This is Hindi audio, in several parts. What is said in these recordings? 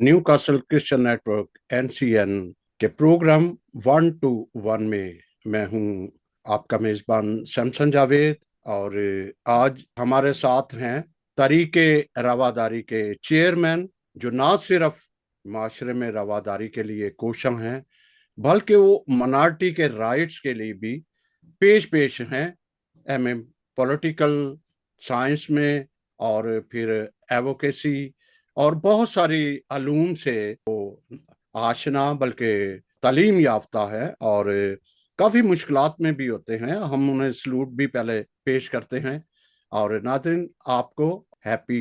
New castle Christian network NCN के प्रोग्राम 1 to 1 में मैं हूं आपका मेजबान सैमसन जावेद। और आज हमारे साथ हैं तरीके रवादारी के चेयरमैन, जो ना सिर्फ माशरे में रवादारी के लिए कोशम हैं बल्कि वो मनार्टी के राइट्स के लिए भी पेश हैं। एमए पॉलिटिकल साइंस में और फिर एवोकेसी और बहुत सारी अलूम से वो आशना बल्कि तालीम याफ्ता है और काफ़ी मुश्किलात में भी होते हैं। हम उन्हें सलूट भी पहले पेश करते हैं। और नाज़रीन, आपको हैप्पी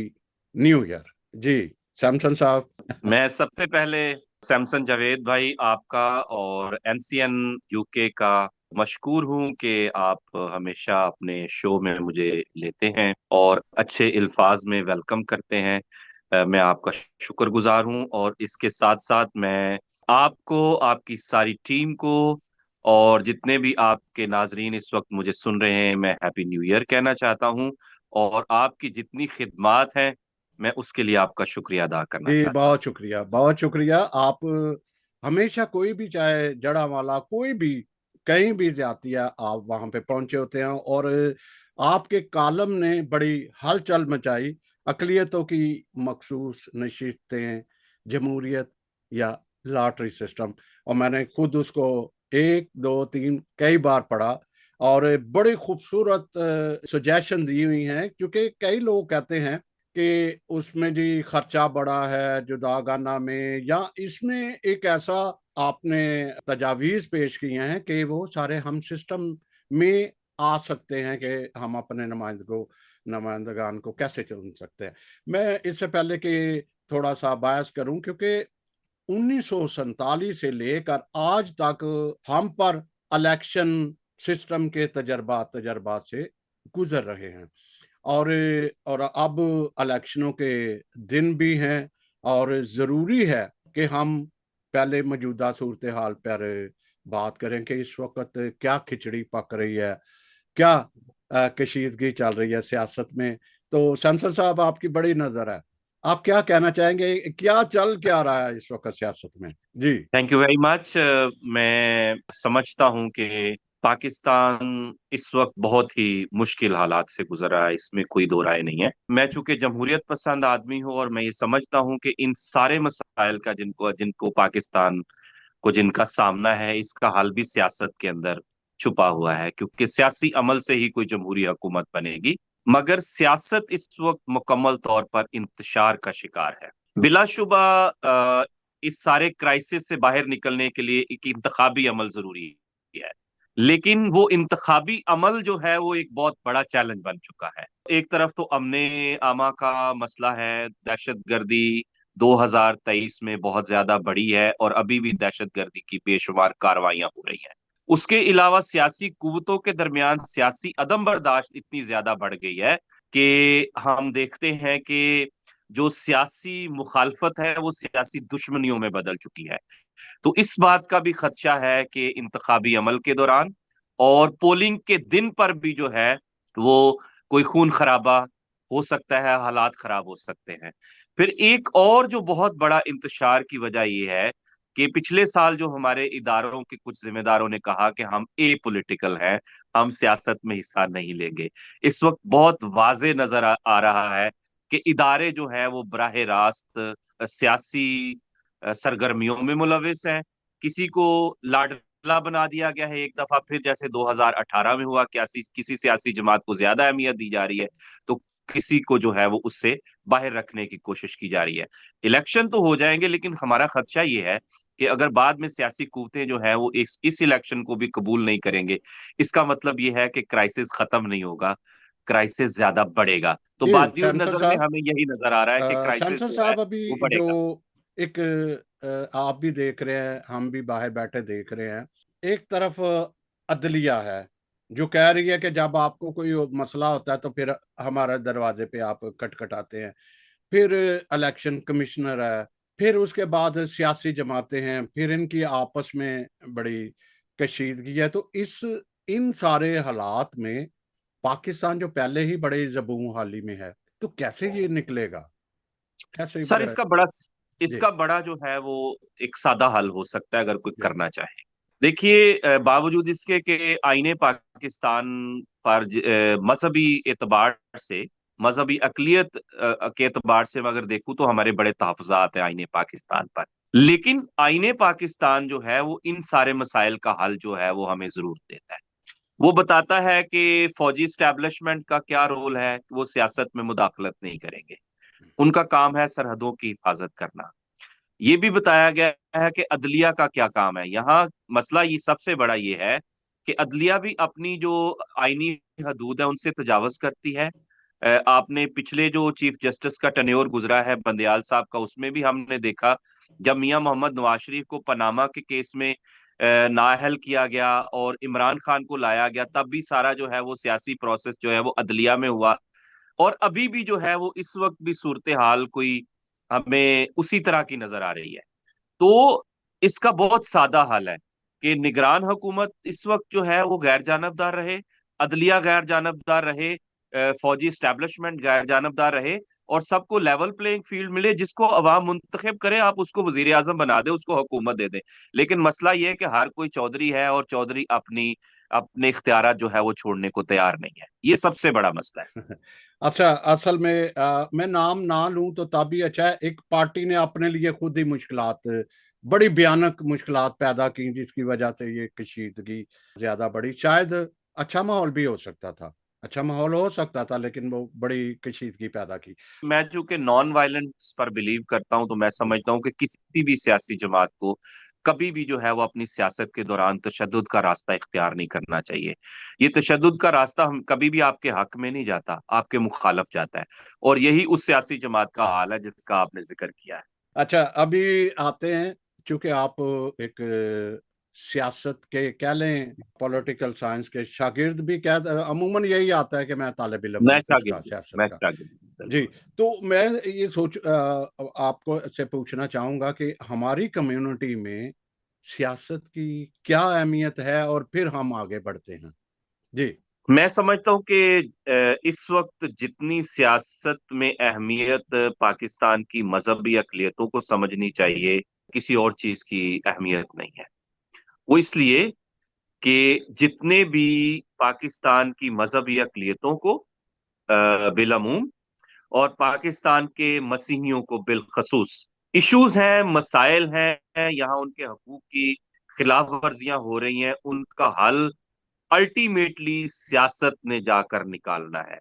न्यू ईयर। जी सैमसन साहब। मैं सबसे पहले सैमसन जावेद भाई आपका और एनसीएन यूके का मशकूर हूं कि आप हमेशा अपने शो में मुझे लेते हैं और अच्छे अल्फाज में वेलकम करते हैं। मैं आपका शुक्रगुजार हूं और इसके साथ साथ मैं आपको, आपकी सारी टीम को और जितने भी आपके नाजरीन इस वक्त मुझे सुन रहे हैं, मैं हैप्पी न्यू ईयर कहना चाहता हूं। और आपकी जितनी खिदमात हैं, मैं उसके लिए आपका शुक्रिया अदा करना जी चाहता हूँ। बहुत शुक्रिया, बहुत शुक्रिया। आप हमेशा कोई भी, चाहे जड़ा वाला कोई भी कहीं भी जाती है, आप वहां पे पहुंचे होते हैं। और आपके कालम ने बड़ी हलचल मचाई। अकलियतों की मखसूस नशिस्तें, जमहूरियत या लॉटरी सिस्टम। और मैंने खुद उसको 1 2 3 कई बार पढ़ा और बड़ी खूबसूरत सजेशन दी हुई हैं, क्योंकि कई लोग कहते हैं कि उसमें जी खर्चा बड़ा है जुदागाना में, या इसमें एक ऐसा आपने तजावीज़ पेश किए हैं कि वो सारे हम सिस्टम में आ सकते हैं कि हम अपने नुमाइंदगान को कैसे चुन सकते हैं। मैं इससे पहले कि थोड़ा सा बहस करूं, क्योंकि 1947 से लेकर आज तक हम पर इलेक्शन सिस्टम के तजर्बात से गुजर रहे हैं। और अब इलेक्शनों के दिन भी हैं और ज़रूरी है कि हम पहले मौजूदा सूरत हाल पर बात करें कि इस वक्त क्या खिचड़ी पक रही है, क्या कशीदगी चल रही है सियासत में। तो सेंसर साहब, आपकी बड़ी नज़र है, आप क्या कहना चाहेंगे, क्या रहा है इस वक्त सियासत में? जी थैंक यू वेरी मच। मैं समझता हूं कि पाकिस्तान इस वक्त बहुत ही मुश्किल हालात से गुजर रहा है, इसमें कोई दो राय नहीं है। मैं चूंकि जमहूरियत पसंद आदमी हूं और मैं ये समझता हूं कि इन सारे मसाइल का जिनको जिनको पाकिस्तान को जिनका सामना है, इसका हल भी सियासत के अंदर छुपा हुआ है, क्योंकि सियासी अमल से ही कोई जमहूरी हुकूमत बनेगी। मगर सियासत इस वक्त मुकम्मल तौर पर इंतशार का शिकार है। बिलाशुबा इस सारे क्राइसिस से बाहर निकलने के लिए एक इंतखाबी अमल जरूरी है, लेकिन वो इंतखाबी अमल जो है वो एक बहुत बड़ा चैलेंज बन चुका है। एक तरफ तो अमने आमा का मसला है, दहशतगर्दी 2023 में बहुत ज्यादा बढ़ी है और अभी भी दहशतगर्दी की बेशुमार कार्रवाइयां हो रही हैं। उसके अलावा सियासी कुव्वतों के दरमियान सियासी अदम बर्दाश्त इतनी ज्यादा बढ़ गई है कि हम देखते हैं कि जो सियासी मुखालफत है वो सियासी दुश्मनियों में बदल चुकी है। तो इस बात का भी खदशा है कि इंतखाबी अमल के दौरान और पोलिंग के दिन पर भी जो है वो कोई खून खराबा हो सकता है, हालात खराब हो सकते हैं। फिर एक और जो बहुत बड़ा इंतशार की वजह ये है कि पिछले साल जो हमारे इदारों के कुछ जिम्मेदारों ने कहा कि हम ए पॉलिटिकल हैं, हम सियासत में हिस्सा नहीं लेंगे, इस वक्त बहुत वाजे नजर आ रहा है कि इदारे जो है वो बराह रास्त सियासी सरगर्मियों में मुलविस हैं। किसी को लाडला बना दिया गया है एक दफा फिर, जैसे 2018 में हुआ, किसी सियासी जमात को ज्यादा अहमियत दी जा रही है, तो किसी को जो है वो उससे बाहर रखने की कोशिश की जा रही है। इलेक्शन तो हो जाएंगे, लेकिन हमारा खदशा ये है कि अगर बाद में सियासी कुव्वतें जो है वो इस इलेक्शन को भी कबूल नहीं करेंगे, इसका मतलब ये है कि क्राइसिस खत्म नहीं होगा, क्राइसिस ज्यादा बढ़ेगा। तो जी बादियो सैमसन नजर में साहब, हमें यही नजर आ रहा है कि क्राइसिस सैमसन जो है साहब, अभी वो जो बढ़ेगा। एक आप भी देख रहे हैं, हम भी बाहर बैठे देख रहे हैं। एक तरफ अदलिया है जो कह रही है कि जब आपको कोई मसला होता है तो फिर हमारे दरवाजे पे आप खटखटाते हैं। फिर इलेक्शन कमिश्नर है, फिर उसके बाद सियासी जमातें हैं, फिर इनकी आपस में बड़ी कशीदगी है। तो इस इन सारे हालात में पाकिस्तान जो पहले ही बड़े जबूं हाली में है, तो कैसे ये निकलेगा, कैसे? सर, इसका बड़ा जी, इसका बड़ा जो है वो एक सादा हल हो सकता है अगर कोई जी, करना चाहे। देखिए, बावजूद इसके कि आईने पाकिस्तान पर मजहबी एतबार से, मजहबी अकलियत के एतबार से मैं अगर देखूं तो हमारे बड़े तहफुजात हैं आईने पाकिस्तान पर। लेकिन आईने पाकिस्तान जो है वो इन सारे मसाइल का हल जो है वो हमें जरूर देता है। वो बताता है कि फौजी स्टैब्लिशमेंट का क्या रोल है, वो सियासत में मुदाखलत नहीं करेंगे, उनका काम है सरहदों की हिफाजत करना। ये भी बताया गया है कि अदलिया का क्या काम है। यहाँ मसला ये सबसे बड़ा ये है कि अदलिया भी अपनी जो आईनी हदूद है उनसे तजावज करती है। आपने पिछले जो चीफ जस्टिस का टन्योर गुजरा है बंदयाल साहब का, उसमें भी हमने देखा जब मियां मोहम्मद नवाज शरीफ को पनामा के केस में नाअहल किया गया और इमरान खान को लाया गया, तब भी सारा जो है वो सियासी प्रोसेस जो है वो अदलिया में हुआ। और अभी भी जो है वो इस वक्त भी सूरत हाल कोई हमें उसी तरह की नजर आ रही है। तो इसका बहुत सादा हल है कि निगरान हुकूमत इस वक्त जो है वो गैर जानबदार रहे, अदलिया गैर जानबदार रहे, फौजी स्टैब्लिशमेंट गैर जानबदार रहे, और सबको लेवल प्लेइंग फील्ड मिले। जिसको अवाम मुंतखब करे आप उसको वजीर आजम बना दे, उसको हुकूमत दे दे। लेकिन मसला ये है कि हर कोई चौधरी है और चौधरी अपनी अपने इख्तियारात जो है वो छोड़ने को तैयार नहीं है। ये सबसे बड़ा मसला है। अच्छा, असल में मैं नाम ना लूं तो तभी अच्छा है। एक पार्टी ने अपने लिए खुद ही मुश्किलात, बड़ी भयानक मुश्किलात पैदा की, जिसकी वजह से ये कशीदगी ज्यादा बढ़ी। शायद अच्छा माहौल भी हो सकता था, अच्छा माहौल हो सकता था, लेकिन वो बड़ी कशीदगी पैदा की। मैं चूंकि नॉन वायलेंस पर बिलीव करता हूं तो मैं जी, समझता हूं कि किसी भी सियासी जमात को कभी भी जो है वो अपनी सियासत के दौरान तशद्दुद का रास्ता इख्तियार नहीं करना चाहिए। ये तशद्दुद का रास्ता हम कभी भी आपके हक में नहीं जाता, आपके मुखालफ जाता है। और यही उस सियासी जमात का हाल है जिसका आपने जिक्र किया है। अच्छा, अभी आते हैं। चूंकि आप एक सियासत के कह लें, पॉलिटिकल साइंस के शागिर्द भी कह, अमूमन यही आता है कि मैं तालिब इल्म मैं हूँ इसका, शागिर्द हूं, सियासत मैं का। शागिर्द हूं, जी, बिल्कुल। तो मैं ये सोच आपको से पूछना चाहूंगा कि हमारी कम्युनिटी में सियासत की क्या अहमियत है, और फिर हम आगे बढ़ते हैं। जी, मैं समझता हूं कि इस वक्त जितनी सियासत में अहमियत पाकिस्तान की मजहबी अकलियतों को समझनी चाहिए, किसी और चीज की अहमियत नहीं है। वो इसलिए कि जितने भी पाकिस्तान की मजहबी अकलियतों को बिलअमूम और पाकिस्तान के मसीहियों को बिलखसूस इश्यूज हैं, मसाइल हैं, यहाँ उनके हकूक की खिलाफ वर्जियां हो रही हैं, उनका हल अल्टीमेटली सियासत ने जाकर निकालना है।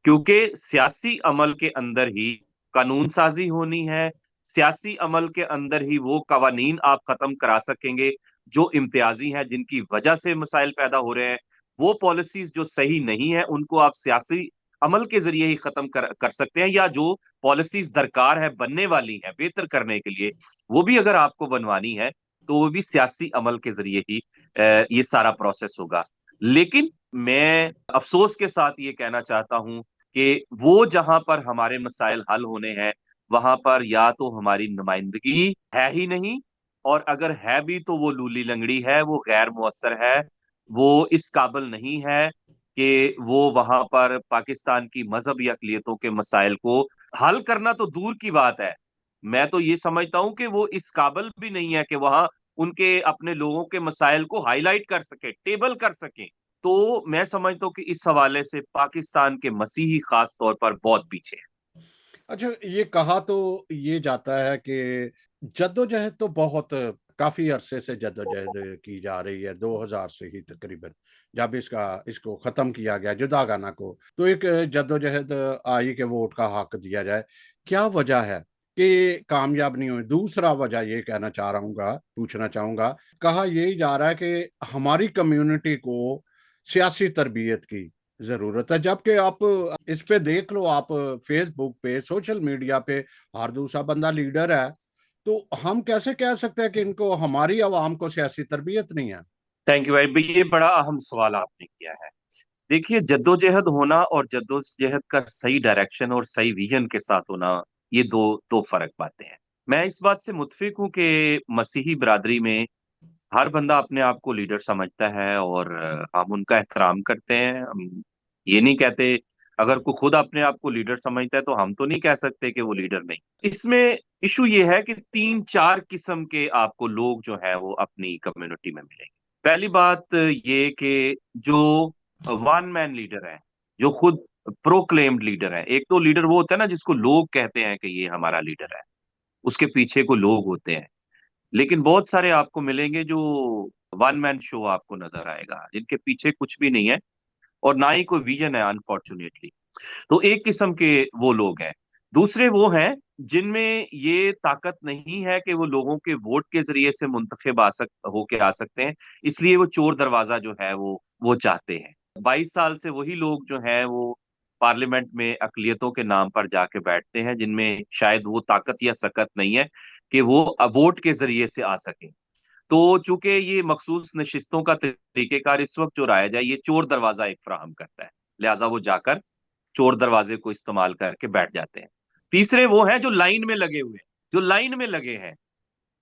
क्योंकि सियासी अमल के अंदर ही कानून साजी होनी है, सियासी अमल के अंदर ही वो कवानीन आप खत्म करा सकेंगे जो इम्तियाजी हैं, जिनकी वजह से मसाइल पैदा हो रहे हैं। वो पॉलिसीज जो सही नहीं है उनको आप सियासी अमल के जरिए ही खत्म कर सकते हैं, या जो पॉलिसीज दरकार है बनने वाली है बेहतर करने के लिए, वो भी अगर आपको बनवानी है तो वो भी सियासी अमल के जरिए ही ये सारा प्रोसेस होगा। लेकिन मैं अफसोस के साथ ये कहना चाहता हूं कि वो जहां पर हमारे मसाइल हल होने हैं वहां पर या तो हमारी नुमाइंदगी है ही नहीं, और अगर है भी तो वो लूली लंगड़ी है, वो गैर मुअस्सर है, वो इस काबिल नहीं है कि वो वहां पर पाकिस्तान की मजहबी अकलियतों के मसाइल को हल करना तो दूर की बात है। मैं तो ये समझता हूं कि वो इस काबिल भी नहीं है कि वहां उनके अपने लोगों के मसाइल को हाईलाइट कर सके, टेबल कर सके। तो मैं समझता हूँ कि इस हवाले से पाकिस्तान के मसीही खास तौर पर बहुत पीछे है। अच्छा, ये कहा तो ये जाता है कि जद्दोजहद तो बहुत काफी अरसे से जद्दोजहद की जा रही है, 2000 से ही तकरीबन, जब इसको खत्म किया गया जुदागाना को, तो एक जद्दोजहद आई कि वोट का हक दिया जाए। क्या वजह है कि कामयाब नहीं हुई? दूसरा वजह ये कहना चाह रहा हूँ, पूछना चाहूंगा, कहा यही जा रहा है कि हमारी कम्युनिटी को सियासी तरबियत की जरूरत है। जबकि आप इस पे देख लो, आप फेसबुक पे, सोशल मीडिया पे हर दूसरा बंदा लीडर है। तो हम कैसे कह सकते हैं कि इनको, हमारी आवाम को सियासी तरबियत नहीं है? थैंक यू भाई, ये बड़ा अहम सवाल आपने किया है। देखिए, जद्दोजहद होना और जद्दोजहद का सही डायरेक्शन और सही विजन के साथ होना, ये दो दो फर्क बातें हैं। मैं इस बात से मुत्फिक हूँ कि मसीही बरादरी में हर बंदा अपने आप को लीडर समझता है और हम उनका एहतराम करते हैं। हम ये नहीं कहते अगर कोई खुद अपने आप को लीडर समझता है तो हम तो नहीं कह सकते कि वो लीडर नहीं। इसमें इशू ये है कि 3-4 किस्म के आपको लोग जो है वो अपनी कम्युनिटी में मिलेंगे। पहली बात ये कि जो वन मैन लीडर है, जो खुद प्रोक्लेम्ड लीडर है। एक तो लीडर वो होता है ना जिसको लोग कहते हैं कि ये हमारा लीडर है, उसके पीछे को लोग होते हैं। लेकिन बहुत सारे आपको मिलेंगे जो वन मैन शो आपको नजर आएगा, जिनके पीछे कुछ भी नहीं है और ना ही कोई विजन है, अनफॉर्चुनेटली। तो एक किस्म के वो लोग हैं। दूसरे वो हैं जिनमें ये ताकत नहीं है कि वो लोगों के वोट के जरिए से मुंतखब होके आ सकते हैं, इसलिए वो चोर दरवाजा जो है वो चाहते हैं। 22 साल से वही लोग जो हैं वो पार्लियामेंट में अकलियतों के नाम पर जाके बैठते हैं, जिनमें शायद वो ताकत या सकत नहीं है कि वो वोट के जरिए से आ सके। तो चूंकि ये मखसूस नशिस्तों का तरीकेकार इस वक्त जो राइज है, ये चोर दरवाजा एक फराहम करता है, लिहाजा वो जाकर चोर दरवाजे को इस्तेमाल करके बैठ जाते हैं। तीसरे वो हैं जो लाइन में लगे हुए हैं, जो लाइन में लगे हैं,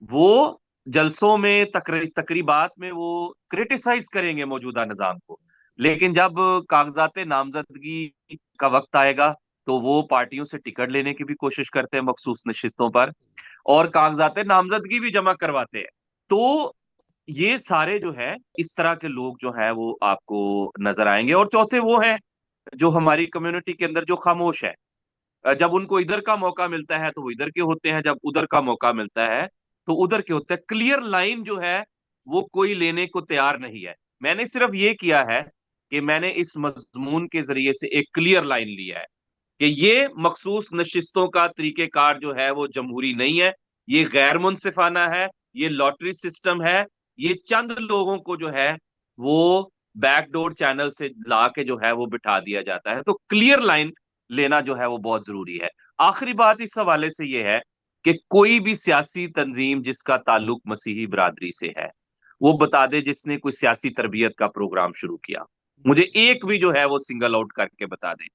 वो जलसों में तकरीबात में वो क्रिटिसाइज करेंगे मौजूदा निजाम को, लेकिन जब कागजात नामजदगी का वक्त आएगा तो वो पार्टियों से टिकट लेने की भी कोशिश करते हैं मखसूस नशिस्तों पर, और कागजात नामजदगी भी जमा करवाते हैं। तो ये सारे जो है इस तरह के लोग जो है वो आपको नजर आएंगे। और चौथे वो हैं जो हमारी कम्युनिटी के अंदर जो खामोश है। जब उनको इधर का मौका मिलता है तो वो इधर के होते हैं, जब उधर का मौका मिलता है तो उधर के होते हैं। क्लियर लाइन जो है वो कोई लेने को तैयार नहीं है। मैंने सिर्फ ये किया है कि मैंने इस मजमून के जरिए से एक क्लियर लाइन लिया है कि ये मखसूस नशिस्तों का तरीकेकार जो है वो जमहूरी नहीं है, ये गैर मुनसिफाना है, ये लॉटरी सिस्टम है, ये चंद लोगों को जो है वो बैकडोर चैनल से ला के जो है वो बिठा दिया जाता है। तो क्लियर लाइन लेना जो है वो बहुत जरूरी है। आखिरी बात इस हवाले से ये है कि कोई भी सियासी तंजीम जिसका ताल्लुक मसीही बिरादरी से है, वो बता दे जिसने कोई सियासी तरबियत का प्रोग्राम शुरू किया, मुझे एक भी जो है वो सिंगल आउट करके बता दे।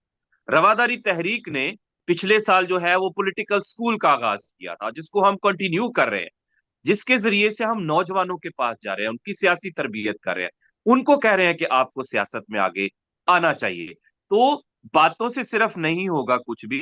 रवादारी तहरीक ने पिछले साल जो है वो पॉलिटिकल स्कूल का आगाज किया था, जिसको हम कंटिन्यू कर रहे हैं, जिसके जरिए से हम नौजवानों के पास जा रहे हैं, उनकी सियासी तरबियत कर रहे हैं, उनको कह रहे हैं कि आपको सियासत में आगे आना चाहिए। तो बातों से सिर्फ नहीं होगा कुछ भी।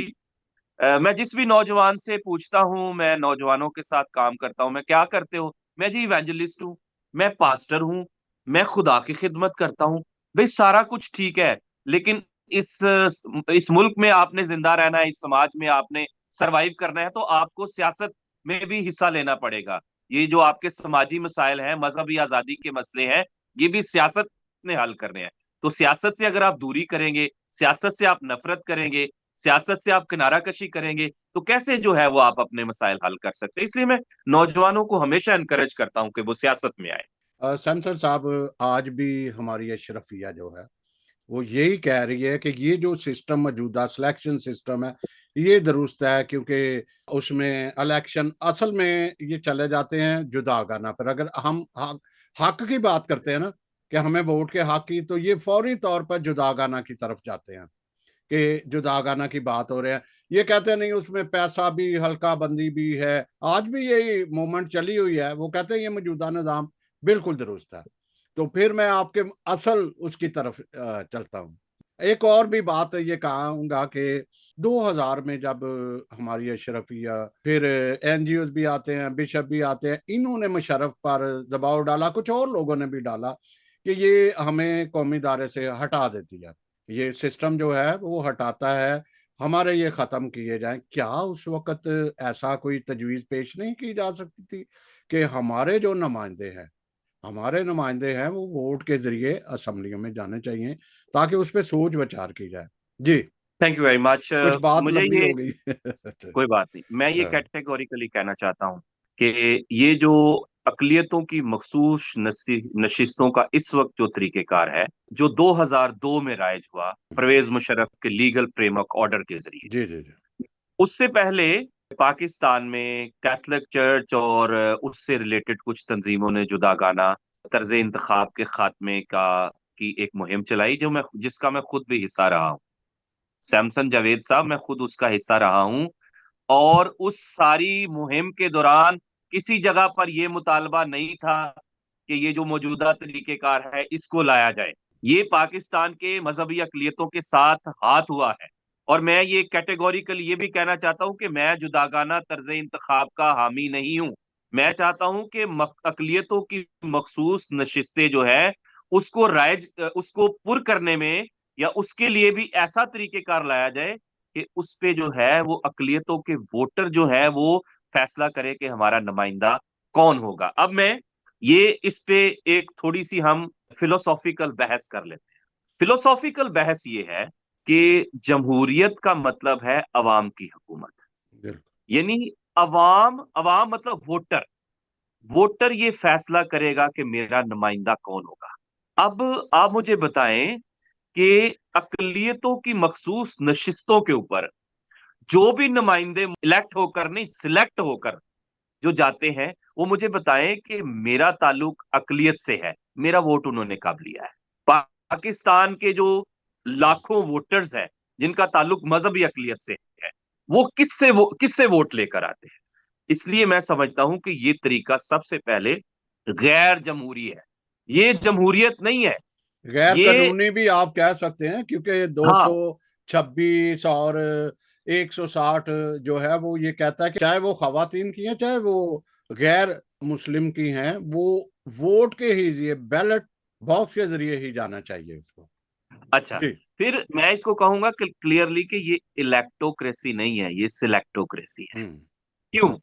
मैं जिस भी नौजवान से पूछता हूं, मैं नौजवानों के साथ काम करता हूं, मैं क्या करते हो, मैं जी इवेंजलिस्ट हूँ, मैं पास्टर हूँ, मैं खुदा की खिदमत करता हूँ। भाई सारा कुछ ठीक है, लेकिन इस मुल्क में आपने जिंदा रहना है, इस समाज में आपने सरवाइव करना है, तो आपको सियासत में भी हिस्सा लेना पड़ेगा। ये जो आपके समाजी मसाइल हैं, मजहबी आजादी के मसले हैं, ये भी सियासत ने हल करने हैं। तो सियासत से अगर आप दूरी करेंगे, सियासत से आप नफरत करेंगे, सियासत से आप किनारा कशी करेंगे, तो कैसे जो है वो आप अपने मसाइल हल कर सकते हैं। इसलिए मैं नौजवानों को हमेशा इनकरेज करता हूं कि वो सियासत में आए। सैमसन साहब, आज भी हमारी अशरफिया जो है वो यही कह रही है कि ये जो सिस्टम मौजूदा सिलेक्शन सिस्टम है ये दुरुस्त है, क्योंकि उसमें इलेक्शन असल में ये चले जाते हैं जुदागाना पर। अगर हम हक की बात करते हैं ना कि हमें वोट के हक की, तो ये फौरी तौर पर जुदागाना की तरफ जाते हैं कि जुदागाना की बात हो रही है। ये कहते हैं नहीं उसमें पैसा भी, हल्का बंदी भी है। आज भी यही मूवमेंट चली हुई है। वो कहते हैं ये मौजूदा निज़ाम बिल्कुल दुरुस्त है। तो फिर मैं आपके असल उसकी तरफ चलता हूँ। एक और भी बात ये कहूँगा कि 2000 में जब हमारी अशरफिया, फिर एनजीओज भी आते हैं, बिशप भी आते हैं, इन्होंने मुशर्रफ पर दबाव डाला, कुछ और लोगों ने भी डाला कि ये हमें कौमी दायरे से हटा देती है, ये सिस्टम जो है वो हटाता है, हमारे ये ख़त्म किए जाएं। क्या उस वक़्त ऐसा कोई तजवीज़ पेश नहीं की जा सकती थी कि हमारे नुमाइंदे हैं वो वोट के ज़रिए असेंबलियों में जाने चाहिए, ताकि उस पे सोच विचार की जाए? जी, थैंक यू वेरी मच। कुछ बात मुझे लंबी ये हो गई। कोई बात नहीं, मैं ये हाँ, कैटेगोरिकली कहना चाहता हूँ कि ये जो अकलियतों की मखसूस नशिस्तों का इस वक्त जो तरीकेकार है, जो 2002 में राइज हुआ परवेज मुशर्रफ के लीगल फ्रेमवर्क ऑर्डर के जरिए, जी, जी, जी। उससे पहले पाकिस्तान में कैथलिक चर्च और उससे रिलेटेड कुछ तंजीमों ने जुदागाना तर्ज इंतखाब के खात्मे का की एक मुहिम चलाई, जिसका मैं खुद भी हिस्सा रहा हूँ। सैमसन जावेद साहब, मैं खुद उसका हिस्सा रहा हूँ। और उस सारी मुहिम के दौरान किसी जगह पर यह मुतालबा नहीं था कि ये जो मौजूदा तरीकेकार है इसको लाया जाए। ये पाकिस्तान के मजहबी अकलियतों के साथ हाथ हुआ है। और मैं ये कैटेगोरिकल ये भी कहना चाहता हूं कि मैं जुदागाना तर्ज इंतखाब का हामी नहीं हूं। मैं चाहता हूं कि अकलियतों की मखसूस नशिस्तें जो है उसको उसको पुर करने में या उसके लिए भी ऐसा तरीकेकार लाया जाए कि उस पे जो है वो अकलियतों के वोटर जो है वो फैसला करे कि हमारा नुमाइंदा कौन होगा। अब मैं ये इस पे एक थोड़ी सी हम फिलोसॉफिकल बहस कर लेते हैं। फिलोसॉफिकल बहस ये है कि जमहूरियत का मतलब है अवाम की हुकूमत। बिल्कुल। यानी अवाम, अवाम मतलब वोटर, वोटर ये फैसला करेगा कि मेरा नुमाइंदा कौन होगा। अब आप मुझे बताएं कि अकलियतों की मखसूस नशिस्तों के ऊपर जो भी नुमाइंदे इलेक्ट होकर नहीं सिलेक्ट होकर जो जाते हैं, वो मुझे बताएं कि मेरा ताल्लुक अकलियत से है, मेरा वोट उन्होंने कब लिया है। पाकिस्तान के जो लाखों वोटर्स हैं जिनका ताल्लुक मजहबी अकलियत से है, वो किससे वोट लेकर आते हैं। इसलिए मैं समझता हूं कि ये तरीका सबसे पहले गैर जमहूरी है, ये जमहूरियत नहीं है। गैर ये कानूनी भी आप कह सकते हैं, क्योंकि हाँ 226 और 160 जो है वो ये कहता है कि चाहे वो खवातीन की हैं चाहे वो गैर मुस्लिम की हैं, वो वोट के ही ये बैलेट बॉक्स के जरिए ही जाना चाहिए उसको। अच्छा, जी। फिर मैं इसको कहूंगा कि क्लियरली कि ये इलेक्टोक्रेसी नहीं है, ये सिलेक्टोक्रेसी है। हम्म। क्यों?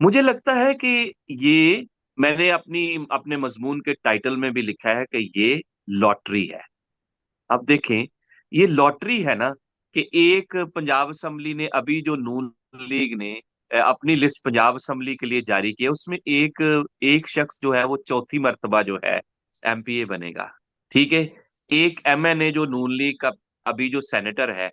मुझे लगता है कि ये, मैंने अपने मजमून के टाइटल में भी लिखा है कि ये लॉटरी है। अब देखें, ये लॉटरी है ना, कि एक पंजाब असेंबली ने अभी जो नून लीग ने अपनी लिस्ट पंजाब असेंबली के लिए जारी की है, उसमें एक एक शख्स जो है वो चौथी मर्तबा जो है एमपीए बनेगा। ठीक है। एक एमएनए जो नून लीग का अभी जो सेनेटर है,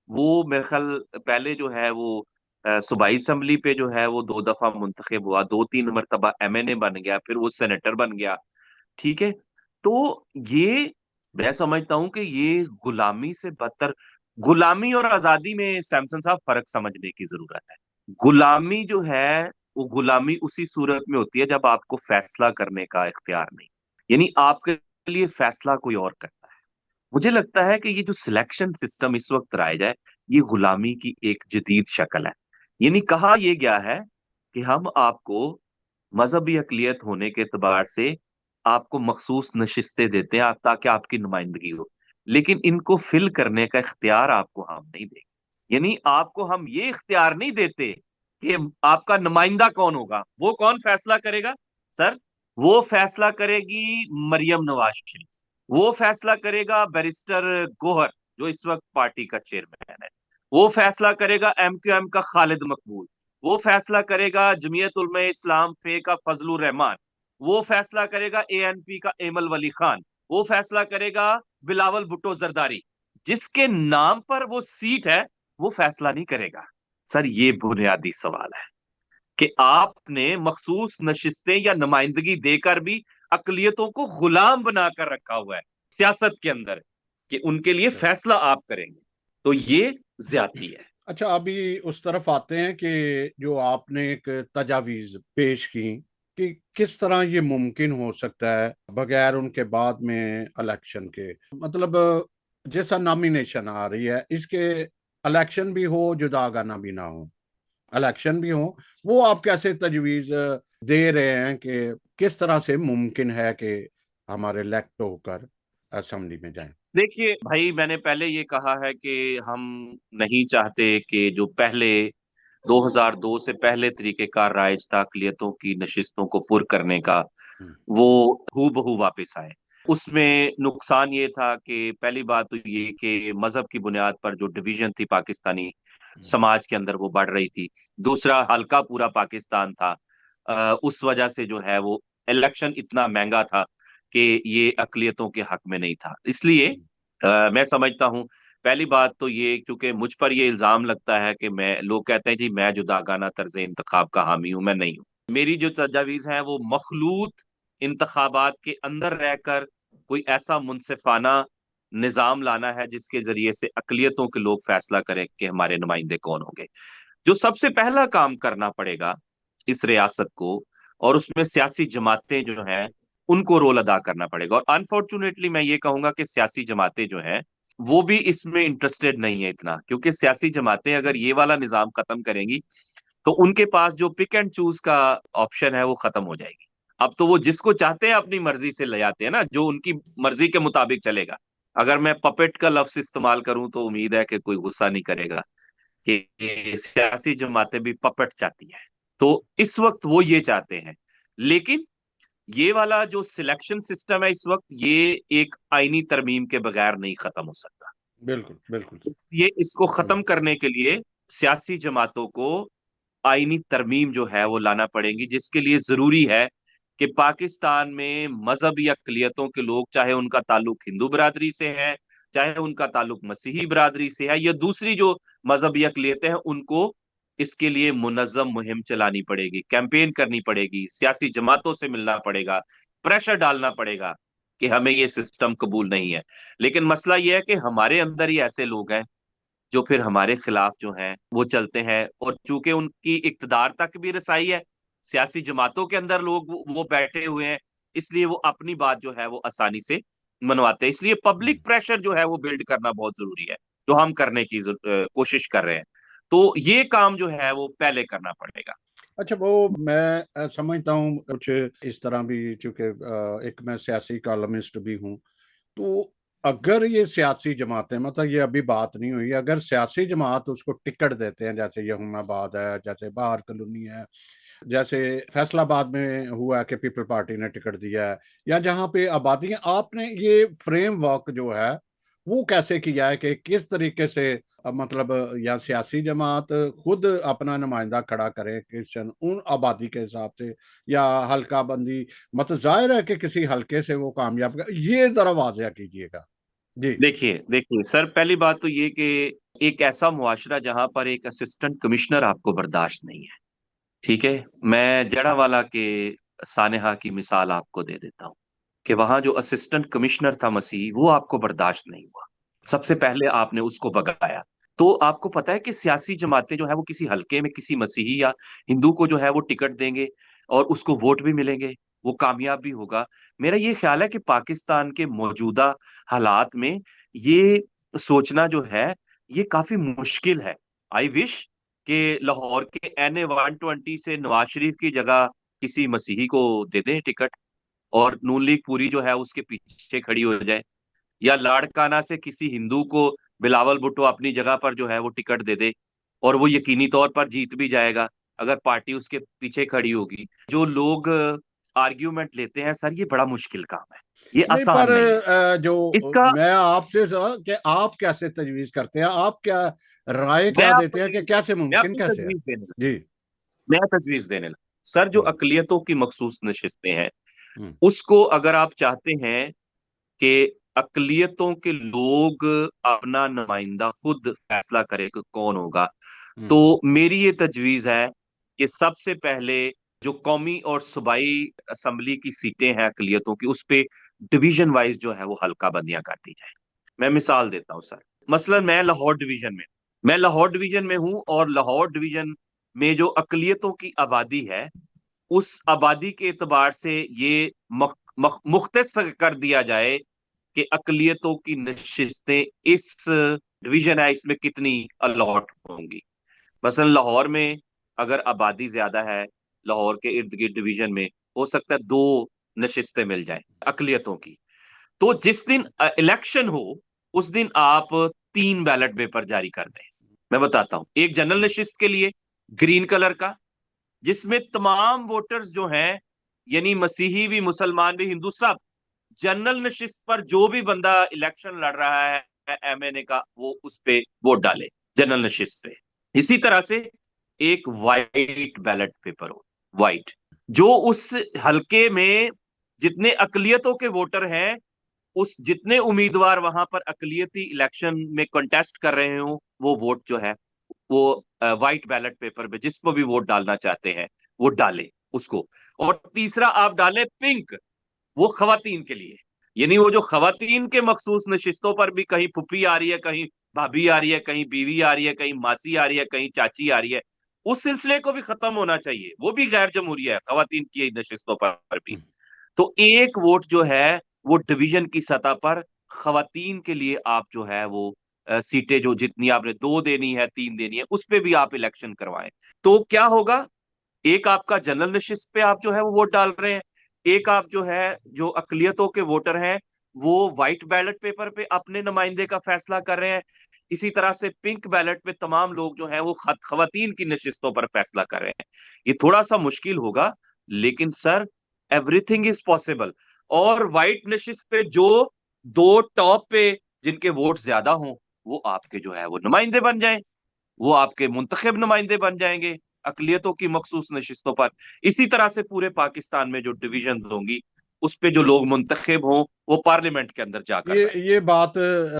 वो मेरे ख्याल पहले जो है वो सूबाई असेंबली पे जो है वो 2 दफा मुंतखब हुआ, 2-3 मर्तबा एमएनए बन गया, फिर वो सेनेटर बन गया। ठीक है। तो ये, मैं समझता हूं कि ये गुलामी से बदतर, गुलामी और आजादी में सैमसन साहब फर्क समझने की जरूरत है। गुलामी जो है वो गुलामी उसी सूरत में होती है जब आपको फैसला करने का इख्तियार नहीं, यानी आपके लिए फैसला कोई और करता है। मुझे लगता है कि ये जो सिलेक्शन सिस्टम इस वक्त रहा जाए, ये गुलामी की एक जदीद शक्ल है। यानी कहा यह गया है कि हम आपको मजहबी अकलियत होने के एतबार से आपको मखसूस नशिस्तें देते हैं ताकि आपकी नुमाइंदगी हो, लेकिन इनको फिल करने का इख्तियार आपको हम नहीं देंगे। यानी आपको हम ये इख्तियार नहीं देते कि आपका नुमाइंदा कौन होगा। वो कौन फैसला करेगा सर? वो फैसला करेगी मरियम नवाज शरीफ, वो फैसला करेगा बैरिस्टर गोहर जो इस वक्त पार्टी का चेयरमैन है, वो फैसला करेगा एमक्यूएम का खालिद मकबूल, वो फैसला करेगा जमीयत उलमा इस्लाम फे का फजलुर रहमान, वो फैसला करेगा एएनपी का एमल वली खान, वो फैसला करेगा बिलावल भुट्टो जरदारी। जिसके नाम पर वो सीट है वो फैसला नहीं करेगा। सर, ये बुनियादी सवाल है कि आपने मखसूस नशिस्तें या नुमाइंदगी देकर भी अकलियतों को गुलाम बनाकर रखा हुआ है सियासत के अंदर, कि उनके लिए फैसला आप करेंगे, तो ये ज्यादती है। अच्छा, अभी उस तरफ आते हैं कि जो आपने एक तजावीज पेश की कि किस तरह ये मुमकिन हो सकता है बगैर उनके बाद में इलेक्शन के, मतलब जैसा नॉमिनेशन आ रही है इसके इलेक्शन भी हो जुदागाना भी ना हो, इलेक्शन भी हो, वो आप कैसे तजवीज दे रहे हैं कि किस तरह से मुमकिन है कि हमारे इलेक्ट होकर असेंबली में जाएं? देखिए भाई, मैंने पहले ये कहा है कि हम नहीं चाहते कि जो पहले 2002 से पहले तरीकेकार राइज था अकलियतों की नशिस्तों को पुर करने का, हम्म। वो हूबहू वापस आए। उसमें नुकसान ये था कि पहली बात तो ये कि मजहब की बुनियाद पर जो डिवीजन थी पाकिस्तानी हम्म। समाज के अंदर वो बढ़ रही थी। दूसरा, हल्का पूरा पाकिस्तान था, उस वजह से जो है वो इलेक्शन इतना महंगा था कि ये अकलियतों के हक में नहीं था। इसलिए मैं समझता हूँ, पहली बात तो ये, क्योंकि मुझ पर ये इल्जाम लगता है कि मैं, लोग कहते हैं जी मैं जुदागाना तर्ज इंतखाब का हामी हूं, मैं नहीं हूँ। मेरी जो तजावीज हैं वो मखलूत इंतखाबात के अंदर रहकर कोई ऐसा मुनसिफाना निजाम लाना है जिसके जरिए से अकलियतों के लोग फैसला करें कि हमारे नुमाइंदे कौन होंगे। जो सबसे पहला काम करना पड़ेगा इस रियासत को, और उसमें सियासी जमातें जो हैं उनको रोल अदा करना पड़ेगा। और अनफॉर्चुनेटली मैं ये कहूंगा कि सियासी जमातें जो हैं वो भी इसमें इंटरेस्टेड नहीं है इतना, क्योंकि सियासी जमातें अगर ये वाला निजाम खत्म करेंगी तो उनके पास जो पिक एंड चूज का ऑप्शन है वो खत्म हो जाएगी। अब तो वो जिसको चाहते हैं अपनी मर्जी से ले जाते हैं ना, जो उनकी मर्जी के मुताबिक चलेगा। अगर मैं पपेट का लफ्ज इस्तेमाल करूं तो उम्मीद है कि कोई गुस्सा नहीं करेगा कि सियासी जमातें भी पपेट चाहती हैं। तो इस वक्त वो ये चाहते हैं, लेकिन ये वाला जो सिलेक्शन सिस्टम है इस वक्त, ये एक आईनी तरमीम के बगैर नहीं खत्म हो सकता। बिल्कुल बिल्कुल। ये इसको खत्म करने के लिए सियासी जमातों को आईनी तरमीम जो है वो लाना पड़ेगी, जिसके लिए जरूरी है कि पाकिस्तान में मजहबी अकलियतों के लोग, चाहे उनका ताल्लुक हिंदू बिरादरी से है, चाहे उनका ताल्लुक मसीही बिरादरी से है, या दूसरी जो मजहबी अकलियतें हैं, उनको इसके लिए मुनज्जम मुहिम चलानी पड़ेगी, कैंपेन करनी पड़ेगी, सियासी जमातों से मिलना पड़ेगा, प्रेशर डालना पड़ेगा कि हमें ये सिस्टम कबूल नहीं है। लेकिन मसला यह है कि हमारे अंदर ही ऐसे लोग हैं जो फिर हमारे खिलाफ जो हैं वो चलते हैं, और चूंकि उनकी इक्तदार तक भी रसाई है, सियासी जमातों के अंदर लोग वो बैठे हुए हैं, इसलिए वो अपनी बात जो है वो आसानी से मनवाते हैं। इसलिए पब्लिक प्रेशर जो है वो बिल्ड करना बहुत जरूरी है, जो हम करने की कोशिश कर रहे हैं। तो ये काम जो है वो पहले करना पड़ेगा। अच्छा, वो मैं समझता हूँ कुछ इस तरह भी, चूंकि एक मैं सियासी कॉलमिस्ट भी हूँ, तो अगर ये सियासी जमातें, मतलब ये अभी बात नहीं हुई, अगर सियासी जमात उसको टिकट देते हैं, जैसे यहूनाबाद है, जैसे बाहर कॉलोनी है, जैसे फैसलाबाद में हुआ है कि पीपल पार्टी ने टिकट दिया है, या जहाँ पे आबादी है, आपने ये फ्रेमवर्क जो है वो कैसे किया है कि किस तरीके से मतलब या सियासी जमात खुद अपना नुमाइंदा खड़ा करे क्रिश्चियन उन आबादी के हिसाब से, या हल्का बंदी, मतलब जाहिर है कि किसी हल्के से वो कामयाब ये जरा वाजिया कीजिएगा जी। देखिए देखिए सर, पहली बात तो ये कि एक ऐसा मुआशरा जहां पर एक असिस्टेंट कमिश्नर आपको बर्दाश्त नहीं है, ठीक है। मैं जड़ावाला के सानेहा की मिसाल आपको दे देता हूँ कि वहां जो असिस्टेंट कमिश्नर था मसीह, वो आपको बर्दाश्त नहीं हुआ। सबसे पहले आपने उसको भगाया। तो आपको पता है कि सियासी जमातें जो है वो किसी हल्के में किसी मसीही या हिंदू को जो है वो टिकट देंगे और उसको वोट भी मिलेंगे, वो कामयाब भी होगा। मेरा ये ख्याल है कि पाकिस्तान के मौजूदा हालात में ये सोचना जो है ये काफी मुश्किल है। आई विश कि लाहौर के NA 120 से नवाज शरीफ की जगह किसी मसीही को दे दें टिकट, और नून लीग पूरी जो है उसके पीछे खड़ी हो जाए, या लाड़काना से किसी हिंदू को बिलावल भुट्टो अपनी जगह पर जो है वो टिकट दे दे, और वो यकीनी तौर पर जीत भी जाएगा अगर पार्टी उसके पीछे खड़ी होगी। जो लोग आर्ग्यूमेंट लेते हैं सर, ये बड़ा मुश्किल काम है, ये नहीं, आसान पर नहीं है जो इसका। मैं आपसे कि आप कैसे तजवीज करते हैं, आप क्या राय मैं क्या देते आपको हैं कि कैसे मैं मुमकिन अपनी कैसे है? तजवीज देने जी। मैं तजवीज देने लगा। सर, जो हम्म। अकलियतों की मखसूस नशिस्तें हैं, हम्म। उसको अगर आप चाहते हैं कि अकलियतों के लोग अपना नुमाइंदा खुद फैसला करें कि कौन होगा, तो हम्म। मेरी ये तजवीज है कि सबसे पहले जो कौमी और सूबाई असम्बली की सीटें हैं अकलियतों की, उस पे डिवीजन वाइज जो है वो हल्का बंदियां कर दी जाए। मैं मिसाल देता हूँ सर, मसलन मैं लाहौर डिवीजन में हूँ, और लाहौर डिवीजन में जो अकलियतों की आबादी है, उस आबादी के एतबार से ये मुख्तस कर दिया जाए कि अकलियतों की नशिस्तें इस डिवीजन है इसमें कितनी अलॉट होंगी। मसलन लाहौर में अगर आबादी ज्यादा है, लाहौर के इर्द गिर्द डिवीजन में हो सकता है 2 नशिस्तें मिल जाए अकलियतों की। तो जिस दिन इलेक्शन हो उस दिन आप 3 बैलेट पेपर जारी कर दें। मैं बताता हूं, एक जनरल नशिस्त के लिए ग्रीन कलर का, जिसमें तमाम वोटर्स जो हैं, यानी मसीही भी, मुसलमान भी, हिंदू सब, जनरल नशिस्त पर जो भी बंदा इलेक्शन लड़ रहा है MNA का, वो उस पे वोट डाले जनरल नशिस्त पे। इसी तरह से एक वाइट बैलेट पेपर हो, वाइट, जो उस हलके में जितने अकलियतों के वोटर हैं, उस जितने उम्मीदवार वहां पर अकलियती इलेक्शन में कंटेस्ट कर रहे हो, वो वोट जो है वो व्हाइट बैलेट पेपर पे जिसको भी वोट डालना चाहते हैं वो डाले उसको। और तीसरा आप डालें पिंक, वो खवातीन के लिए, यानी वो जो खवातीन के मखसूस नशिस्तों पर भी कहीं फुफी आ रही है, कहीं भाभी आ रही है, कहीं बीवी आ रही है, कहीं मासी आ रही है, कहीं चाची आ रही है, उस सिलसिले को भी खत्म होना चाहिए। वो भी गैर जमहूरिया है खवातीन की नशिस्तों पर भी। तो एक वोट जो है वो डिवीजन की सतह पर खवातीन के लिए आप जो है वो सीटें जो जितनी आपने 2 देनी है, 3 देनी है, उस पे भी आप इलेक्शन करवाएँ। तो क्या होगा, एक आपका जनरल नशिस्त पे आप जो है वो वोट डाल रहे हैं, एक आप जो है, जो अक़लियतों के वोटर हैं, वो व्हाइट बैलेट पेपर पे अपने नुमाइंदे का फैसला कर रहे हैं। इसी तरह से पिंक बैलेट पे तमाम लोग जो हैं वो खवातीन की नशिस्तों पर फैसला कर रहे हैं। ये थोड़ा-सा मुश्किल होगा, लेकिन सर एवरीथिंग इज़ पॉसिबल। और व्हाइट नशिस्त पे जो 2 टॉप पे जिनके वोट ज़्यादा हों, वो आपके जो है वो नुमाइंदे बन जाएँ। वो आपके मुंतखब नुमाइंदे बन जाएँगे, अक़लियतों की मखसूस नशिस्तों पर। इसी तरह से पूरे पाकिस्तान में जो डिविज़न्स होंगी, उस पे जो लोग मुंतखब हों, वो पार्लियामेंट के अंदर जाकर बैठें। ये बात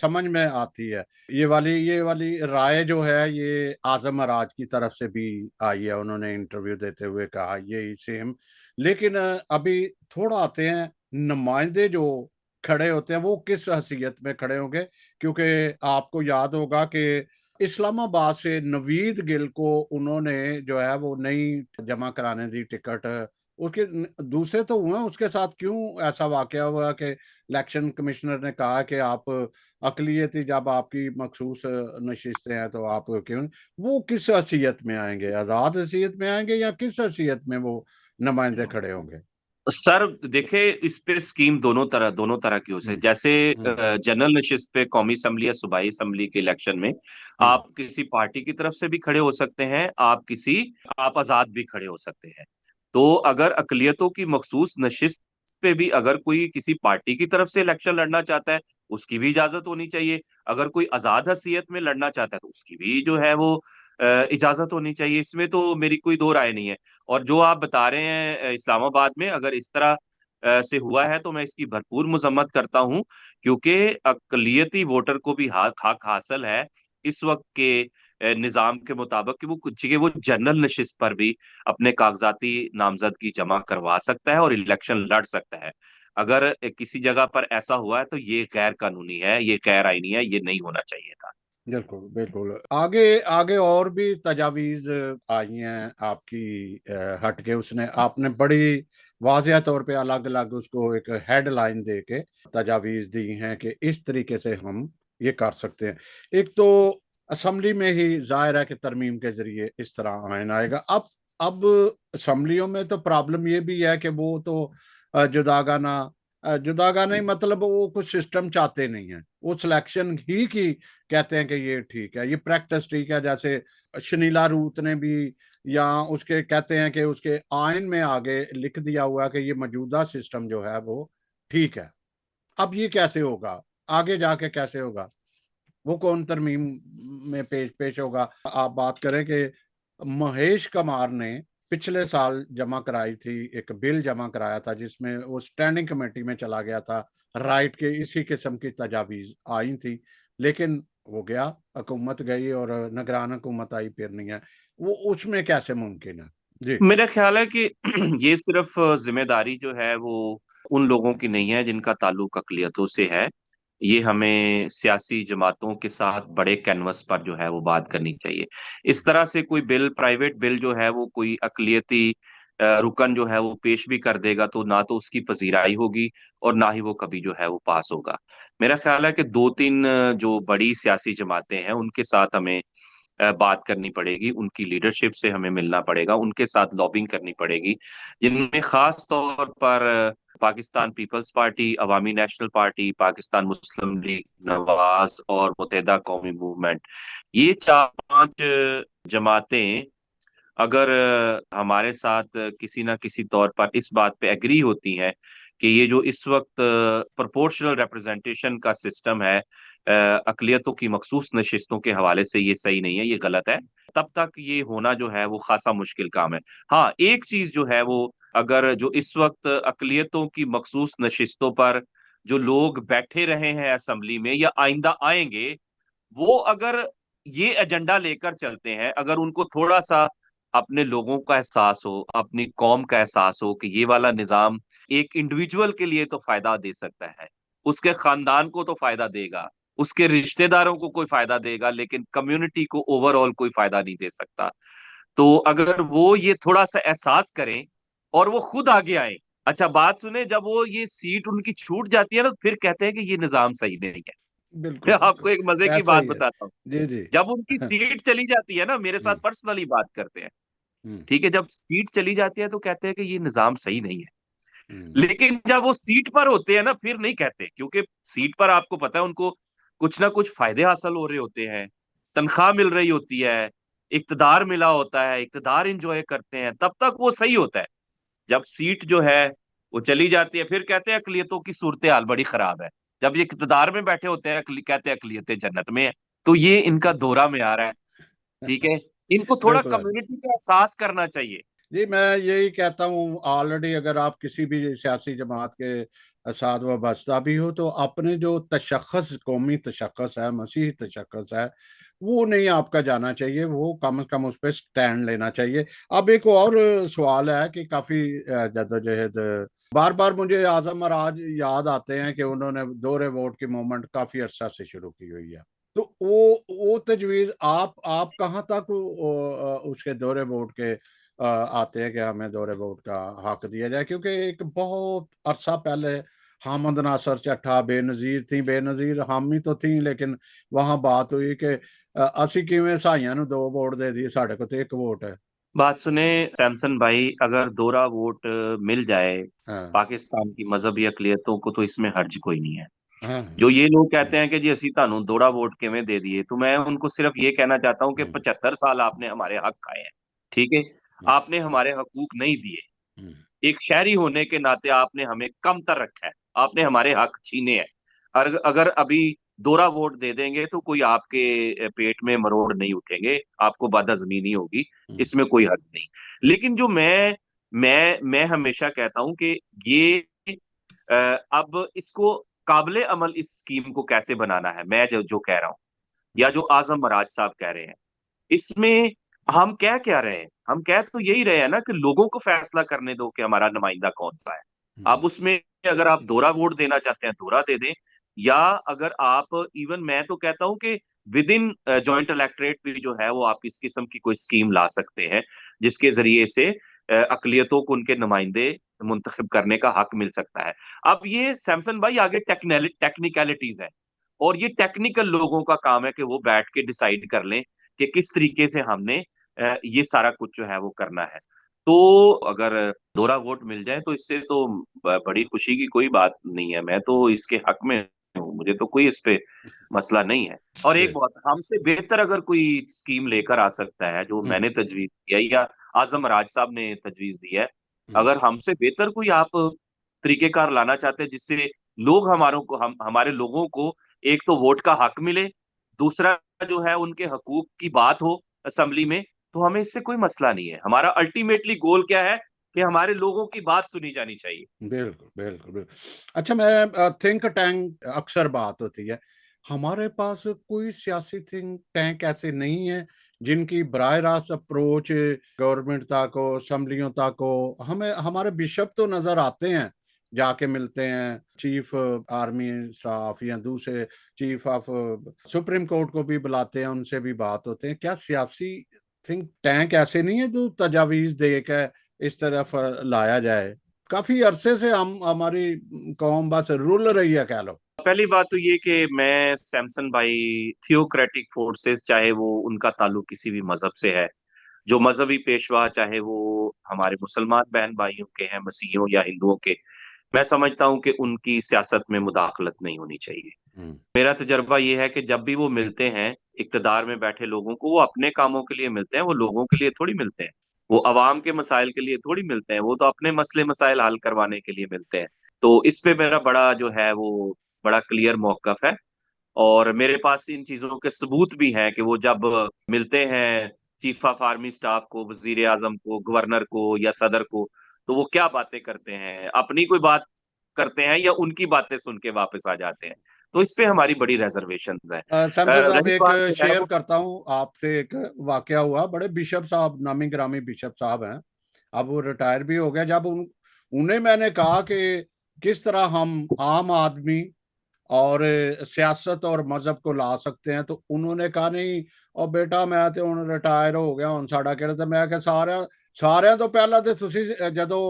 समझ में आती है। ये वाली राय जो है ये आज़म अराज की तरफ से भी आई है, उन्होंने इंटरव्यू देते हुए कहा यही सेम। लेकिन अभी थोड़ा आते हैं नुमाइंदे जो खड़े होते हैं वो किस हैसियत में खड़े होंगे, क्योंकि आपको याद होगा कि इस्लामाबाद से नवीद गिल को उन्होंने जो है वो नहीं जमा कराने दी टिकट। उसके दूसरे तो हुए, उसके साथ क्यों ऐसा वाकया हुआ कि इलेक्शन कमिश्नर ने कहा कि आप अक़लियती जब आपकी मखसूस नशिस्तें हैं तो आप क्यों, वो किस हैसियत में आएंगे, आज़ाद हैसियत में आएंगे या किस हैसियत में वो नुमाइंदे खड़े होंगे? सर देखिए, इस पे स्कीम दोनों तरह की हो सकती है। हम्म। जैसे हम्म। जनरल नशिस्त पे कौमी असेंबली या सूबाई असेंबली के इलेक्शन में हम्म। आप किसी पार्टी की तरफ से भी खड़े हो सकते हैं, आप आज़ाद भी खड़े हो सकते हैं। तो अगर अक़लियतों की मखसूस नशिस्त पे भी अगर कोई किसी पार्टी की तरफ से इलेक्शन लड़ना चाहता है, उसकी भी इजाज़त होनी चाहिए। अगर कोई आज़ाद हैसियत में लड़ना चाहता है, तो उसकी भी जो है वो इजाज़त होनी चाहिए। इसमें तो मेरी कोई दो राय नहीं है। और जो आप बता रहे हैं इस्लामाबाद में अगर इस तरह से हुआ है तो मैं इसकी भरपूर मज़म्मत करता हूँ, क्योंकि अक़लियती वोटर को भी हक हासिल है इस वक़्त के निज़ाम के मुताबिक कि वो जनरल नशिस्त पर भी अपने कागज़ाती नामज़दगी जमा करवा सकता है और इलेक्शन लड़ सकता है। अगर किसी जगह पर ऐसा हुआ है तो ये गैर कानूनी है, ये गैर आईनी है, ये नहीं होना चाहिए था। बिल्कुल, बिल्कुल। आगे आगे और भी तजावीज़ आई हैं आपकी हट के, उसने आपने बड़ी वाज़िह तौर पे अलग-अलग उसको एक हेडलाइन दे के तजावीज़ दी हैं कि इस तरीके से हम ये कर सकते हैं। एक तो असेंबली में ही ज़ाहिर है कि तरमीम के ज़रिए इस तरह आइन आएगा। अब असेंबलियों में तो प्रॉब्लम ये भी है कि वो तो जुदागाना जुदागाना ही मतलब वो कुछ सिस्टम चाहते नहीं हैं। वो सिलेक्शन ही की कहते हैं कि ये ठीक है, ये प्रैक्टिस ठीक है। जैसे शनीला रूत ने भी, या उसके कहते हैं कि उसके आयन में आगे लिख दिया हुआ है कि ये मौजूदा सिस्टम जो है वो ठीक है। अब ये कैसे होगा? आगे जाके कैसे होगा? वो कौन तरमीम में पेश पेश होगा? आप बात करें कि महेश कुमार ने पिछले साल जमा कराई थी, एक बिल जमा कराया था जिसमें वो स्टैंडिंग कमेटी में चला गया था, राइट के इसी किस्म की तजावीज़ आई थी, लेकिन वो गया, हुकूमत गई और निगरान हुकूमत आई फिर नहीं है। वो उसमें कैसे मुमकिन है? जी। मेरा ख़्याल है कि ये सिर्फ़ ज़िम्मेदारी जो है वो उन लोगों की नहीं है जिनका ताल्लुक अक़लियतों से है। ये हमें सियासी जमातों के साथ बड़े कैनवस पर जो है वो बात करनी चाहिए। इस तरह से कोई प्राइवेट बिल जो है वो कोई अक़लियती रुकन जो है वो पेश भी कर देगा तो ना तो उसकी पज़ीराई होगी और ना ही वो कभी जो है वो पास होगा। मेरा ख़्याल है कि 2-3 जो बड़ी सियासी जमातें हैं उनके साथ हमें बात करनी पड़ेगी, उनकी लीडरशिप से हमें मिलना पड़ेगा, उनके साथ लॉबिंग करनी पड़ेगी, जिनमें ख़ास तौर पर पाकिस्तान पीपल्स पार्टी, अवामी नेशनल पार्टी, पाकिस्तान मुस्लिम लीग नवाज़ और मुत्तहिदा कौमी मूवमेंट, ये 4-5 जमातें अगर हमारे साथ किसी न किसी तौर पर इस बात पे एग्री होती हैं कि ये जो इस वक़्त प्रोपोर्शनल रिप्रेजेंटेशन का सिस्टम है अक़लियतों की मखसूस नशिस्तों के हवाले से ये सही नहीं है, ये गलत है। तब तक ये होना जो है वो ख़ासा मुश्किल काम है। हाँ, एक चीज़ जो है वो अगर जो इस वक़्त अक़लियतों की मखसूस नशिस्तों पर जो लोग बैठे रहे हैं असेंबली में या आइंदा आएँगे, वो अगर ये एजेंडा लेकर चलते हैं, अगर उनको थोड़ा-सा अपने लोगों का एहसास हो, अपनी कौम का एहसास हो कि ये वाला निज़ाम एक इंडिविजुअल के लिए तो फ़ायदा दे सकता है, उसके ख़ानदान को तो फ़ायदा देगा, उसके रिश्तेदारों को कोई फ़ायदा देगा, लेकिन कम्युनिटी को ओवरऑल कोई फ़ायदा नहीं दे सकता। तो अगर वो ये थोड़ा-सा एहसास करें और वो खुद आगे आएँ अच्छा बात सुने, जब वो ये सीट उनकी छूट जाती है ना, तो फिर कहते हैं कि ये निजाम सही नहीं बिल्कुल है। बिल्कुल आपको एक मजे की ऐसा बात ही है। बताता हूँ। जी जी। जब उनकी सीट चली जाती है ना, मेरे साथ हम्म पर्सनली बात करते हैं, हम्म ठीक है, जब सीट चली जाती है तो कहते हैं कि ये निजाम सही नहीं है। हम्म लेकिन जब वो सीट पर होते हैं ना, फिर नहीं कहते, क्योंकि सीट पर आपको पता है उनको कुछ ना कुछ फायदे हासिल हो रहे होते हैं, तनख्वाह मिल रही होती है, इक्तदार मिला होता है, इक्तदार इंजॉय करते हैं, तब तक वो सही होता है। जब सीट जो है वो चली जाती है, फिर कहते हैं अकलियतों की सूरत हाल बड़ी खराब है। जब ये इक्तदार में बैठे होते हैं, कहते हैं अकलियतें जन्नत में है। तो ये इनका दौरा में आ रहा है, ठीक है। इनको थोड़ा बिल्कुल है। कम्युनिटी का एहसास करना चाहिए। जी मैं यही कहता हूँ, ऑलरेडी अगर आप किसी भी सियासी जमात के साथ वाबस्ता भी हो तो अपने जो तशख्खुस, कौमी तशख्खुस है, मसीही तशख्खुस है, वो नहीं आपका जाना चाहिए, वो कम से कम उस पर स्टैंड लेना चाहिए। अब एक और सवाल है कि काफ़ी जद्दोजहद, बार बार मुझे आजम मराज याद आते हैं कि उन्होंने दोहरे वोट की मूवमेंट काफ़ी अरसा से शुरू की हुई है। तो वो तजवीज़ आप कहाँ तक उसके दोहरे वोट के आते हैं कि हमें दोहरे वोट का हक दिया जाए, क्योंकि एक बहुत अरसा पहले हामिद नासर चट्ठा बेनज़ीर थी, बेनज़ीर हामी तो थी, लेकिन वहाँ बात हुई कि असी किवें साइयां नूं 2 वोट दे दिए, साढ़े को तो 1 वोट है। बात सुने सैमसन भाई, अगर दोहरा वोट मिल जाए हाँ पाकिस्तान की मजहबी अकलियतों को, तो इसमें हर्ज कोई नहीं है। हाँ जो ये लोग हम्म, कहते हैं कि जी असी तानू दोहरा वोट किवें दे दिए, तो मैं उनको सिर्फ ये कहना चाहता हूँ कि हम्म, 75 साल आपने हमारे हक खाए हैं, ठीक है। हम्म, आपने हमारे हकूक नहीं दिए। हम्म, एक शहरी होने के नाते आपने हमें कमतर रखा है, आपने हमारे हक छीने हैं। अगर अगर अभी दोहरा वोट दे देंगे तो कोई आपके पेट में मरोड़ नहीं उठेंगे, आपको बदहज़मी होगी, हम्म, इसमें कोई हर्ज नहीं। लेकिन जो मैं हमेशा कहता हूँ कि ये अ, अब इसको काबिले अमल इस स्कीम को कैसे बनाना है, मैं जो जो कह रहा हूँ, या हम्म, जो आजम मराज साहब कह रहे हैं, इसमें हम कह क्या रहे हैं? हम कह तो यही रहे हैं ना कि लोगों को फैसला करने दो कि हमारा नुमाइंदा कौन-सा है। हम्म, अब उसमें अगर आप दोहरा वोट देना चाहते हैं, दोहरा दे दें, या अगर आप इवन मैं तो कहता हूँ कि विद इन जॉइंट इलेक्टोरेट भी जो है वो आप इस किस्म की कोई स्कीम ला सकते हैं, जिसके ज़रिए से अक़लियतों को उनके नुमाइंदे मुंतखब करने का हक मिल सकता है। अब ये सैमसन भाई आगे टेक्निकैलिटीज़ हैं, और ये टेक्निकल लोगों का काम है कि वो बैठ के डिसाइड कर लें कि किस तरीके से हमने ये सारा कुछ जो है वो करना है। तो अगर दोहरा वोट मिल जाए तो इससे तो बड़ी खुशी की कोई बात नहीं है। मैं तो इसके हक में हूँ, मुझे तो कोई इस पे मसला नहीं है। और एक जी, बात, हमसे बेहतर अगर कोई स्कीम लेकर आ सकता है, जो हम्म, मैंने तजवीज़ किया या आज़म राज साहब ने तजवीज़ दी है, हम्म, अगर हमसे बेहतर कोई आप तरीक़ेकार लाना चाहते हैं जिससे लोग हमारे लोगों को एक तो वोट का हक मिले, दूसरा जो है उनके हकूक की बात हो असेंबली में, तो हमें इससे कोई मसला नहीं है। हमारा अल्टीमेटली गोल क्या है कि हमारे लोगों की बात सुनी जानी चाहिए। बिल्कुल बिल्कुल बिल्कुल। अच्छा, मैं थिंक टैंक अक्सर बात होती है, हमारे पास कोई सियासी थिंक टैंक ऐसे नहीं है जिनकी बराह रास्त अप्रोच गवर्नमेंट तक हो, असम्बलियों तक हो। हमें हमारे बिशप तो नजर आते हैं, जाके मिलते हैं चीफ आर्मी स्टाफ या दूसरे चीफ ऑफ सुप्रीम कोर्ट को भी बुलाते हैं, उनसे भी बात होते हैं। क्या सियासी थिंक टैंक ऐसे नहीं है जो तजावीज दे के इस तरफ लाया जाए? काफी अरसे से हम हमारी कौम बस रुल रही है, कह लो। पहली बात तो ये कि मैं सैमसन भाई, थियोक्रेटिक फोर्सेस, चाहे वो उनका ताल्लुक किसी भी मजहब से है, जो मजहबी पेशवा, चाहे वो हमारे मुसलमान बहन भाइयों के हैं, मसीहियों या हिंदुओं के, मैं समझता हूँ कि उनकी सियासत में मुदाखलत नहीं होनी चाहिए। हम्म, मेरा तजर्बा ये है कि जब भी वो मिलते हैं इक्तदार में बैठे लोगों को, वो अपने कामों के लिए मिलते हैं, वो लोगों के लिए थोड़ी मिलते हैं। वो अवाम के मसाइल के लिए थोड़ी मिलते हैं, वो तो अपने मसले मसाइल हल करवाने के लिए मिलते हैं। तो इस पे मेरा बड़ा जो है वो बड़ा क्लियर मौकफ है, और मेरे पास इन चीजों के सबूत भी हैं कि वो जब मिलते हैं चीफ ऑफ आर्मी स्टाफ को, वजीर आजम को, गवर्नर को या सदर को, तो वो क्या बातें करते हैं, अपनी कोई बात करते हैं या उनकी बातें सुन के वापस आ जाते हैं। तो इस पे हमारी बड़ी रिजर्वेशन है। शमशेर साहब, रही एक बात जो है शेयर वो, करता हूँ आपसे। एक वाकया हुआ, बड़े बिशप साहब, नामी गिरामी बिशप साहब हैं, अब वो रिटायर भी हो गया। जब उन्हें मैंने कहा कि किस तरह हम आम आदमी और सियासत और मजहब को ला सकते हैं, तो उन्होंने कहा नहीं, और बेटा मैं तो ਹੁਣ रिटायर हो गया, ਹੁਣ ਸਾਡਾ ਕਿਹੜਾ। ਤੇ मैं क्या सारे तो पहला तो तुसी जदों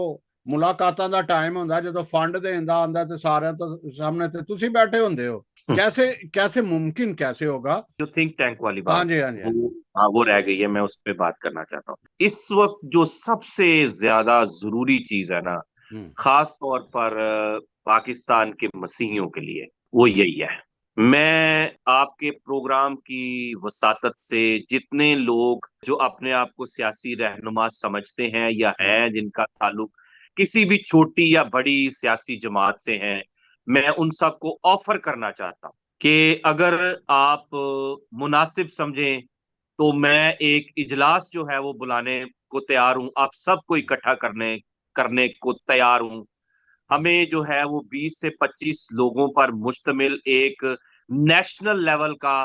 ਮੁਲਾਕਾਤਾਂ ਦਾ ਟਾਈਮ ਹੁੰਦਾ ਜਦੋਂ ਫੰਡ ਦੇਣ ਦਾ ਆਉਂਦਾ ਤੇ ਸਾਰਿਆਂ ਤੋਂ ਸਾਹਮਣੇ ਤੇ ਤੁਸੀਂ बैठे ਹੁੰਦੇ हो। कैसे कैसे मुमकिन कैसे होगा। जो थिंक टैंक वाली हाँ बात जी, है हाँ जी, हाँ जी। वो रह गई है, मैं उस पर बात करना चाहता हूँ। इस वक्त जो सबसे ज्यादा जरूरी चीज है ना, खास तौर पर पाकिस्तान के मसीहियों के लिए, वो यही है। मैं आपके प्रोग्राम की वसातत से जितने लोग जो अपने आप को सियासी रहनुमा समझते हैं या हैं जिनका ताल्लुक किसी भी छोटी या बड़ी सियासी जमात से है, मैं उन सबको ऑफर करना चाहता हूँ कि अगर आप मुनासिब समझें तो मैं एक इजलास जो है वो बुलाने को तैयार हूं, आप सबको इकट्ठा करने करने को तैयार हूं। हमें जो है वो 20 से 25 लोगों पर मुश्तमिल एक नेशनल लेवल का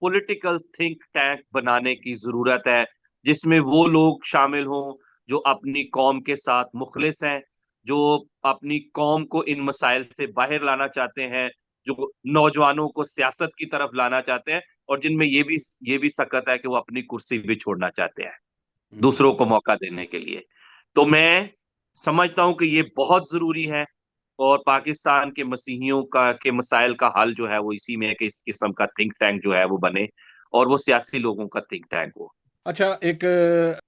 पॉलिटिकल थिंक टैंक बनाने की जरूरत है, जिसमें वो लोग शामिल हों जो अपनी कौम के साथ मुखलिस हैं, जो अपनी कौम को इन मसाइल से बाहर लाना चाहते हैं, जो नौजवानों को सियासत की तरफ लाना चाहते हैं, और जिनमें ये भी सकत है कि वो अपनी कुर्सी भी छोड़ना चाहते हैं दूसरों को मौका देने के लिए। तो मैं समझता हूं कि ये बहुत जरूरी है, और पाकिस्तान के मसीहियों का के मसाइल का हल जो है वो इसी में है कि इस किस्म का थिंक टैंक जो है वो बने और वो सियासी लोगों का थिंक टैंक हो। अच्छा, एक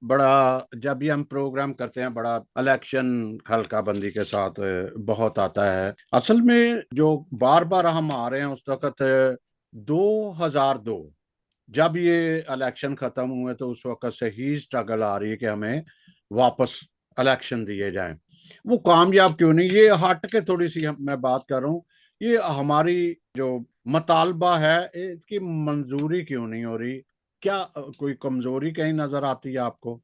बड़ा जब भी हम प्रोग्राम करते हैं बड़ा इलेक्शन हल्का बंदी के साथ बहुत आता है। असल में जो बार बार हम आ रहे हैं उस वक्त 2002 जब ये इलेक्शन खत्म हुए तो उस वक्त से ही स्ट्रगल आ रही है कि हमें वापस इलेक्शन दिए जाएं। वो कामयाब क्यों नहीं, ये हट के थोड़ी सी मैं बात कर रहा हूँ, ये हमारी जो मतालबा है इसकी मंजूरी क्यों नहीं हो रही। क्या कोई कमजोरी कहीं नजर आती है आपको?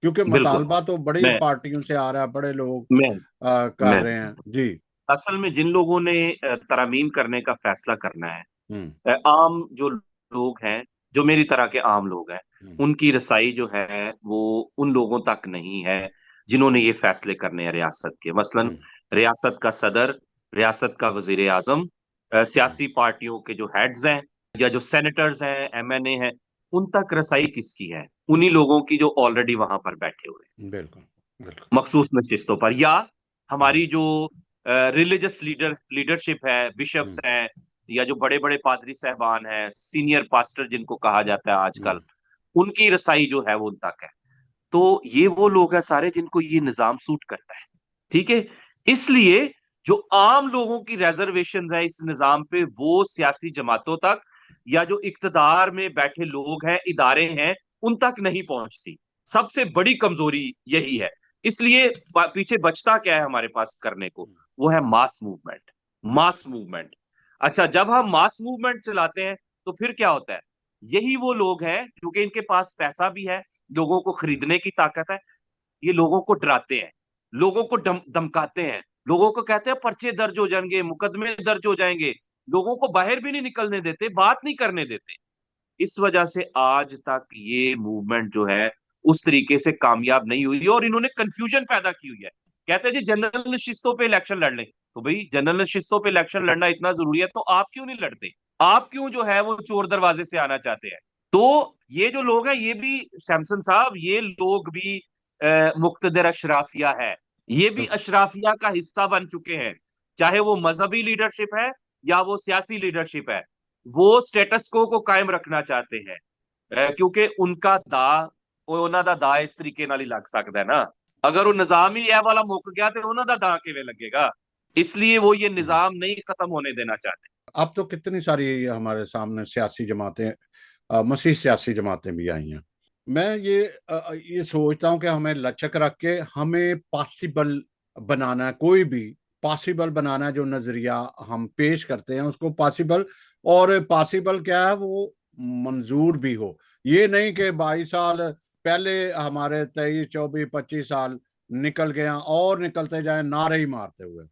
क्योंकि बिल्कुल। मतालबा तो बड़ी मैं पार्टियों से आ रहा है, बड़े लोग मैं कर मैं रहे हैं जी। असल में जिन लोगों ने तरमीम करने का फैसला करना है, हम्म। आम जो लोग हैं, जो मेरी तरह के आम लोग हैं, हम्म। उनकी रसाई जो है वो उन लोगों तक नहीं है जिन्होंने ये फैसले करने हैं रियासत के। मसलन हम्म। रियासत का सदर, रियासत का वजीर आजम, हम्म। सियासी पार्टियों के जो हेड्स हैं या जो सेनेटर्स हैं, एमएनए हैं, उन तक रसाई किसकी है? उन्हीं लोगों की जो ऑलरेडी वहां पर बैठे हुए बिल्कुल, बिल्कुल। हैं मखसूस नशिस्तों पर, या हम्म। हमारी जो रिलीजियस लीडरशिप है, बिशप्स हम्म। हैं, या जो बड़े बड़े पादरी साहबान हैं, सीनियर पास्टर जिनको कहा जाता है आजकल, हम्म। उनकी रसाई जो है वो उन तक है। तो ये वो लोग हैं सारे जिनको ये निजाम सूट करता है, ठीक है। इसलिए जो आम लोगों की रिजर्वेशन है इस निजाम पे, वो सियासी जमातों तक या जो इक्तदार में बैठे लोग हैं, इदारे हैं, उन तक नहीं पहुंचती। सबसे बड़ी कमजोरी यही है। इसलिए पीछे बचता क्या है हमारे पास करने को? वो है मास मूवमेंट। Mass movement. अच्छा, जब हम मास मूवमेंट चलाते हैं तो फिर क्या होता है? यही वो लोग हैं क्योंकि इनके पास पैसा भी है, लोगों को खरीदने की ताकत है, ये लोगों को डराते हैं, लोगों को धमकाते हैं, लोगों को कहते हैं पर्चे दर्ज हो जाएंगे, मुकदमे दर्ज हो जाएंगे, लोगों को बाहर भी नहीं निकलने देते, बात नहीं करने देते। इस वजह से आज तक ये मूवमेंट जो है उस तरीके से कामयाब नहीं हुई, और इन्होंने कंफ्यूजन पैदा की हुई है। कहते हैं जी जनरल नशिस्तों पे इलेक्शन लड़ लें, तो भाई जनरल नशिस्तों पे इलेक्शन लड़ना इतना जरूरी है तो आप क्यों नहीं लड़ते? आप क्यों जो है वो चोर दरवाजे से आना चाहते हैं? तो ये जो लोग हैं, ये भी सैमसन साहब, ये लोग भी मुक्तदर अशराफिया है, ये भी बिल्कुल। अशराफिया का हिस्सा बन चुके हैं। चाहे वो मजहबी लीडरशिप है या वो सियासी लीडरशिप है, वो स्टेटस को कायम रखना चाहते हैं। क्योंकि उनका दा ਉਹਨਾਂ ਦਾ ਦਾ ਇਸ ਤਰੀਕੇ ਨਾਲ ਹੀ ਲੱਗ ਸਕਦਾ है ना। अगर वो निजाम ही यह वाला मुक गया तो ਉਹਨਾਂ ਦਾ ਦਾ ਕਿਵੇਂ लगेगा? इसलिए वो ये निजाम नहीं खत्म होने देना चाहते। अब तो कितनी सारी हमारे सामने सियासी जमातें, मसीह सियासी जमातें भी आई हैं। मैं ये सोचता हूँ कि हमें लचक रख के हमें पॉसिबल बनाना है, कोई भी पॉसिबल बनाना है। जो नजरिया हम पेश करते हैं उसको पॉसिबल, और पॉसिबल क्या है वो मंजूर भी हो। ये नहीं कि 22 साल पहले हमारे 23, 24, 25 साल निकल गए और निकलते जाए नारे ही मारते हुए,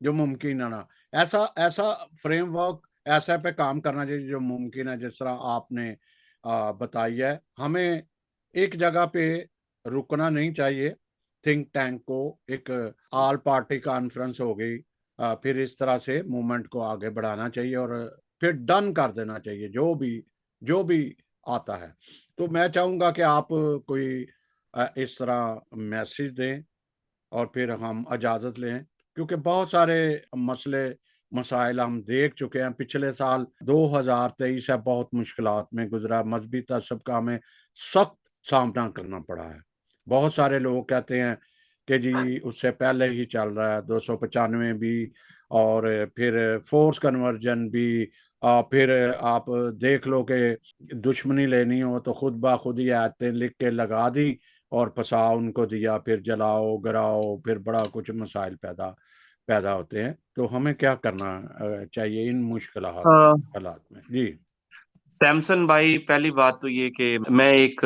जो मुमकिन है ना। ऐसा ऐसा फ्रेमवर्क ऐसा पे काम करना चाहिए जो मुमकिन है, जिस तरह आपने बताई है। हमें एक जगह पे रुकना नहीं चाहिए। थिंक टैंक को एक ऑल पार्टी कॉन्फ्रेंस हो गई, फिर इस तरह से मूवमेंट को आगे बढ़ाना चाहिए और फिर डन कर देना चाहिए जो भी आता है। तो मैं चाहूँगा कि आप कोई इस तरह मैसेज दें और फिर हम इजाज़त लें, क्योंकि बहुत सारे मसले मसाइल हम देख चुके हैं। पिछले साल 2023 है बहुत मुश्किलात में गुजरा, मजहबी तसब का हमें सख्त सामना करना पड़ा है। बहुत सारे लोग कहते हैं कि जी उससे पहले ही चल रहा है 295 भी, और फिर फोर्स कन्वर्जन भी। फिर आप देख लो कि दुश्मनी लेनी हो तो खुद ब खुद ही आयतें लिख के लगा दी और फंसा उनको दिया, फिर जलाओ गिराओ, फिर बड़ा कुछ मसाइल पैदा पैदा होते हैं। तो हमें क्या करना चाहिए इन मुश्किल हाँ, हालात में? जी। सैमसन भाई, पहली बात तो ये कि मैं एक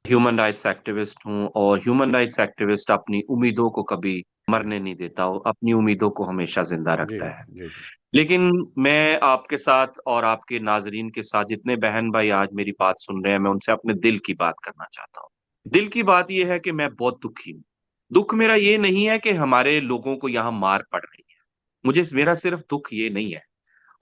ह्यूमन राइट्स एक्टिविस्ट हूँ, और ह्यूमन राइट्स एक्टिविस्ट अपनी उम्मीदों को कभी जी। मरने नहीं देता, वो अपनी उम्मीदों को हमेशा जिंदा जी। रखता है। जी। जी। लेकिन मैं आपके साथ और आपके नाजरीन के साथ, जितने बहन भाई आज मेरी बात सुन रहे हैं, मैं उनसे अपने दिल की बात करना चाहता हूँ। दिल की बात यह है कि मैं बहुत दुखी हूँ। दुख मेरा ये नहीं है कि हमारे लोगों को यहाँ मार पड़ रही है। मेरा सिर्फ दुख ये नहीं है,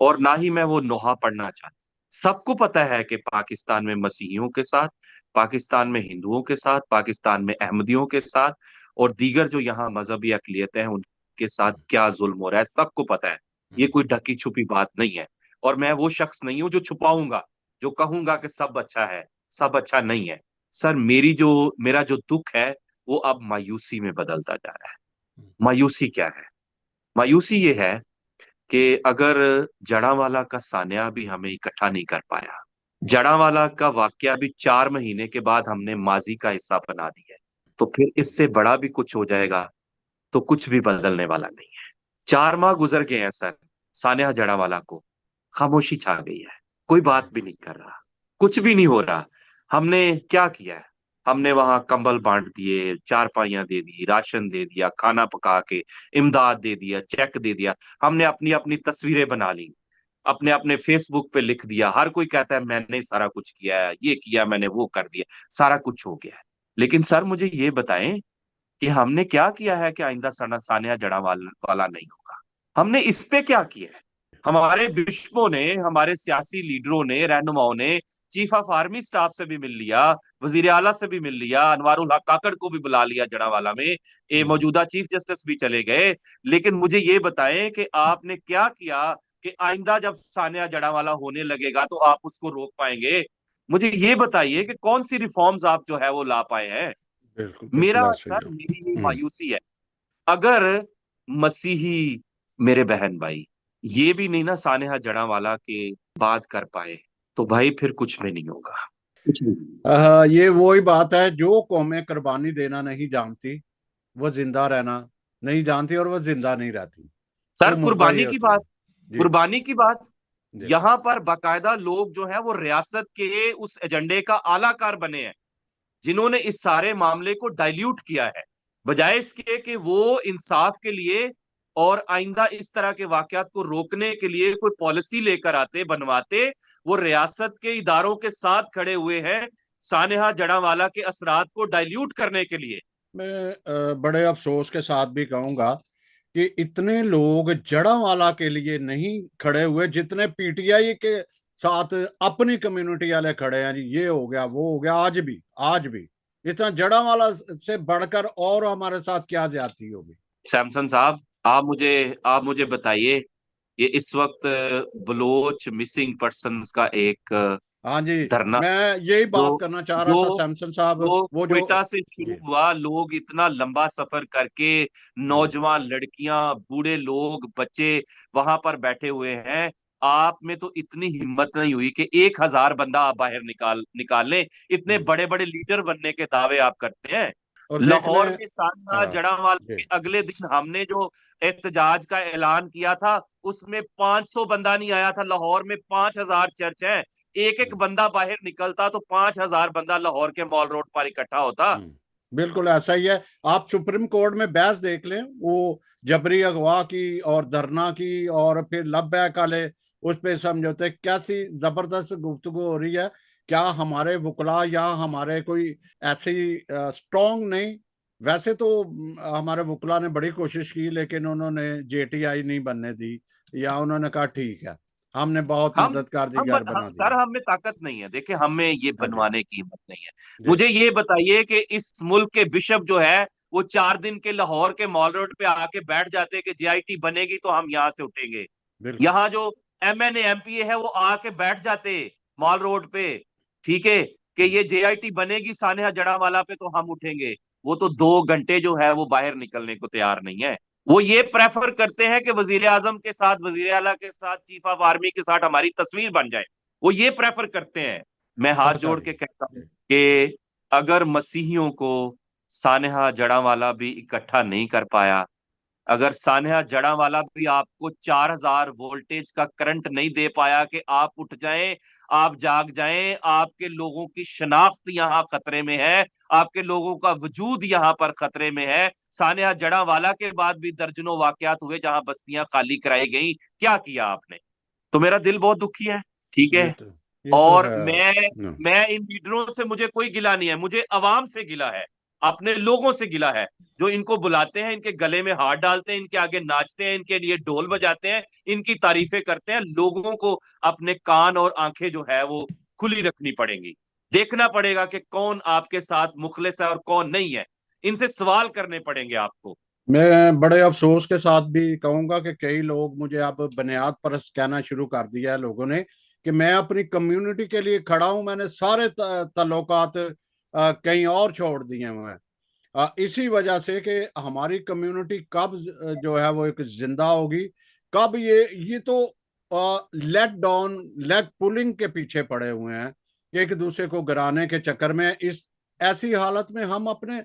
और ना ही मैं वो नोहा पढ़ना चाहता। सबको पता है कि पाकिस्तान में मसीहियों के साथ, पाकिस्तान में हिंदुओं के साथ, पाकिस्तान में अहमदियों के साथ और दीगर जो यहाँ मजहबी अकलियतें हैं उनके साथ क्या जुल्म हो रहा है, सबको पता है। ये कोई ढकी छुपी बात नहीं है। और मैं वो शख्स नहीं हूं जो छुपाऊंगा, जो कहूंगा कि सब अच्छा है। सब अच्छा नहीं है। सर, मेरा जो दुख है वो अब मायूसी में बदलता जा रहा है। मायूसी क्या है? मायूसी ये है कि अगर जड़ावाला का सान्या भी हमें इकट्ठा नहीं कर पाया, जड़ावाला का वाकया भी 4 महीने के बाद हमने माजी का हिस्सा बना दिया है, तो फिर इससे बड़ा भी कुछ हो जाएगा तो कुछ भी बदलने वाला नहीं है। 4 माह गुजर गए हैं सर। सान्या जड़ावाला को खामोशी छा गई है। कोई बात भी नहीं कर रहा। कुछ भी नहीं हो रहा। हमने क्या किया है? हमने वहां कंबल बांट दिए, चारपाइयां दे दी, राशन दे दिया, खाना पका के इमदाद दे दिया, चेक दे दिया। हमने अपनी अपनी तस्वीरें बना ली, अपने अपने फेसबुक पे लिख दिया। हर कोई कहता है मैंने सारा कुछ किया है, ये किया मैंने, वो कर दिया। सारा कुछ हो गया है। लेकिन सर मुझे ये बताएं कि हमने क्या किया है कि आइंदा सानिया वाला नहीं होगा? हमने इस पे क्या किया है? हमारे बिशपों ने, हमारे सियासी लीडरों ने, रहनुमाओं ने चीफ ऑफ आर्मी स्टाफ से भी मिल लिया, वजीर आला से भी मिल लिया, अनवारुल हक काकड़ को भी बुला लिया जड़ावाला में, ये मौजूदा चीफ जस्टिस भी चले गए। लेकिन मुझे ये बताएं कि आपने क्या किया कि आइंदा जब सानिया जड़ावाला होने लगेगा तो आप उसको रोक पाएंगे? मुझे ये बताइए कि कौन सी रिफॉर्म्स आप जो है वो ला पाए हैं? बिल्कुल मेरा बिल्कुल ऐसे ही सर, हो। मेरी ये मायूसी है। अगर मसीही मेरे बहन भाई ये भी नहीं ना सानेहा जड़ावाला के बात कर पाए, तो भाई फिर कुछ भी नहीं होगा। कुछ भी नहीं। ये वही बात है, जो कौमें कुर्बानी देना नहीं जानती वो जिंदा रहना नहीं जानती, और वो जिंदा नहीं रहती, सर, वो मुर्दा ही होती है। जी। कुर्बानी की बात, जी। यहां पर बाकायदा लोग जो है वो रियासत के उस एजेंडे का आलाकार बने हैं, जिन्होंने इस सारे मामले को डाइल्यूट किया है, बजाय इसके कि वो इंसाफ के लिए और आइंदा इस तरह के वाकयात को रोकने के लिए कोई पॉलिसी लेकर आते, बनवाते। वो रियासत के इदारों के साथ खड़े हुए हैं सानेहा जड़ावाला के असरात को डाइल्यूट करने के लिए। मैं बड़े अफसोस के साथ भी कहूंगा कि इतने लोग जड़ावाला के लिए नहीं खड़े हुए जितने पीटीआई के साथ अपनी कम्युनिटी वाले खड़े हैं। जी, ये हो गया वो हो गया, आज भी इतना जड़ावाला से बढ़कर और हमारे साथ क्या ज्यादती होगी? सैमसन साहब, आप मुझे बताइए, ये इस वक्त बलोच मिसिंग पर्सन्स का एक हाँ जी, धरना, मैं यही जो बात करना चाह रहा था जो सैमसन साहब। जो वो जो क्वेटा से शुरू जी। हुआ, लोग इतना लंबा सफर करके, हम्म। नौजवान लड़कियां, बूढ़े लोग, बच्चे वहां पर बैठे हुए हैं। आप में तो इतनी हिम्मत नहीं हुई कि 1,000 बंदा आप बाहर निकाल लें। इतने हम्म। बड़े बड़े लीडर बनने के दावे आप करते हैं। और देख लें। लाहौर में सानिया हाँ जड़ावाला जी। के अगले दिन हमने जो एहतजाज का ऐलान किया था, उसमें 500 बंदा नहीं आया था। लाहौर में 5,000 चर्च हैं। एक एक हम्म। बंदा बाहर निकलता तो 5,000 बंदा लाहौर के मॉल रोड पर इकट्ठा होता। बिल्कुल ऐसा ही है। आप सुप्रीम कोर्ट में बहस देख लें, वो जबरी अगवा की और धरना की और फिर लब बैक वाले उस पे समझौते, कैसी जबरदस्त गुफ्तगू हो रही है। क्या हमारे वकला या हमारे कोई ऐसी स्ट्रॉन्ग नहीं? वैसे तो हमारे वकला ने बड़ी कोशिश की, लेकिन उन्होंने जेटीआई नहीं बनने दी, या उन्होंने कहा ठीक है हमने बहुत हम मदद कर दी, घर बना सर, दिया। हम में ताकत नहीं है, देखिए हमें ये हाँ जी। बनवाने की हिम्मत नहीं है। जी। मुझे ये बताइए कि इस मुल्क के बिशप जो है वो 4 दिन के लाहौर के मॉल रोड पे आके बैठ जाते हैं कि जेआईटी बनेगी तो हम यहां से उठेंगे। बिल्कुल। यहाँ जो एमएनए एमपीए है वो आके बैठ जाते मॉल रोड पे, ठीक है, कि ये जेआईटी बनेगी सानेहा जड़ावाला पे तो हम उठेंगे। वो तो 2 घंटे जो है वो बाहर निकलने को तैयार नहीं है। वो ये प्रेफर करते हैं कि वजीर आजम के साथ, वजीर आला के साथ, चीफ ऑफ आर्मी के साथ हमारी तस्वीर बन जाए। वो ये प्रेफर करते हैं। मैं हाथ अच्छा जोड़ जी। के कहता हूं कि अगर मसीहियों को सानेहा जड़ावाला भी इकट्ठा नहीं कर पाया, अगर सान्या जड़ा वाला भी आपको 4,000 वोल्टेज का करंट नहीं दे पाया कि आप उठ जाएं, आप जाग जाएं, आपके लोगों की शनाख्त यहां खतरे में है, आपके लोगों का वजूद यहां पर खतरे में है। सान्या जड़ा वाला के बाद भी दर्जनों वाकयात हुए जहां बस्तियां खाली कराई गई। क्या किया आपने? तो मेरा दिल बहुत दुखी है, ठीक ये है। तो ये तो और है। मैं इन लीडरों से, मुझे कोई गिला नहीं है, मुझे अवाम से गिला है, अपने लोगों से गिला है, जो इनको बुलाते हैं, इनके गले में हाथ डालते हैं, इनके आगे नाचते हैं, इनके लिए ढोल बजाते हैं, इनकी तारीफें करते हैं। लोगों को अपने कान और आंखें जो है वो खुली रखनी पड़ेंगी। देखना पड़ेगा कि कौन आपके साथ मुखलिस है और कौन नहीं है। इनसे सवाल करने पड़ेंगे आपको। मैं बड़े अफसोस के साथ भी कहूंगा कि कई लोग मुझे अब बुनियाद परस्त कहना शुरू कर दिया है लोगों ने, कि मैं अपनी कम्युनिटी के लिए खड़ा हूं, मैंने सारे ताल्लुकात कहीं और छोड़ दिए हुए हैं। इसी वजह से कि हमारी कम्युनिटी कब जो है वो एक जिंदा होगी, कब ये तो लेट डाउन, लेग पुलिंग के पीछे पड़े हुए हैं, एक दूसरे को गिराने के चक्कर में। इस ऐसी हालत में हम अपने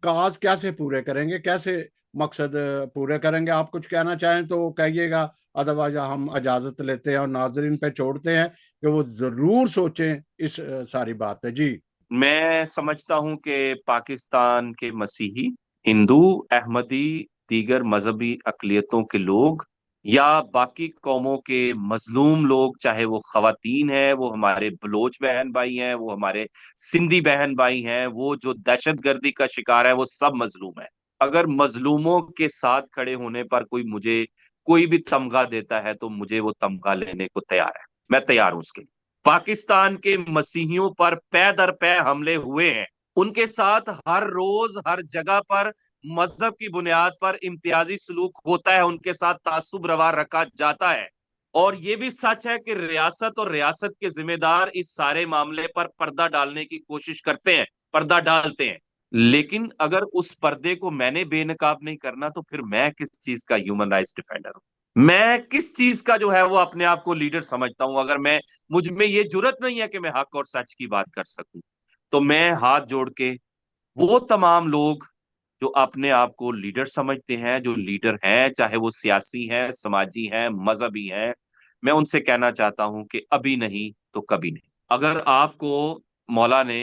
काज कैसे पूरे करेंगे, कैसे मकसद पूरे करेंगे? आप कुछ कहना चाहें तो कहिएगा, अदरवाइज हम इजाजत लेते हैं और नाजरीन पे छोड़ते हैं कि वो जरूर सोचें इस सारी बात पे। जी। मैं समझता हूं कि पाकिस्तान के मसीही, हिंदू, अहमदी, दीगर मजहबी अकलियतों के लोग या बाकी कौमों के मजलूम लोग, चाहे वो खवातीन हैं, वो हमारे बलोच बहन भाई हैं, वो हमारे सिंधी बहन भाई हैं, वो जो दहशतगर्दी का शिकार है, वो सब मजलूम है। अगर मजलूमों के साथ खड़े होने पर कोई मुझे कोई भी तमगा देता है तो मुझे वो तमगा लेने को तैयार है, मैं तैयार हूं उसके लिए। पाकिस्तान के मसीहियों पर पै दर पै हमले हुए हैं, उनके साथ हर रोज हर जगह पर मजहब की बुनियाद पर इम्तियाजी सलूक होता है, उनके साथ तासुब रवा रखा जाता है। और ये भी सच है कि रियासत और रियासत के जिम्मेदार इस सारे मामले पर पर्दा डालने की कोशिश करते हैं, पर्दा डालते हैं। लेकिन अगर उस पर्दे को मैंने बेनकाब नहीं करना तो फिर मैं किस चीज का ह्यूमन राइट्स डिफेंडर हूं? मैं किस चीज का जो है वो अपने आप को लीडर समझता हूं? अगर मैं, मुझ में ये जुर्रत नहीं है कि मैं हक और सच की बात कर सकूं, तो मैं हाथ जोड़ के वो तमाम लोग जो अपने आप को लीडर समझते हैं, जो लीडर हैं, चाहे वो सियासी हैं, समाजी हैं, मजहबी हैं, मैं उनसे कहना चाहता हूं कि अभी नहीं तो कभी नहीं। अगर आपको मौला ने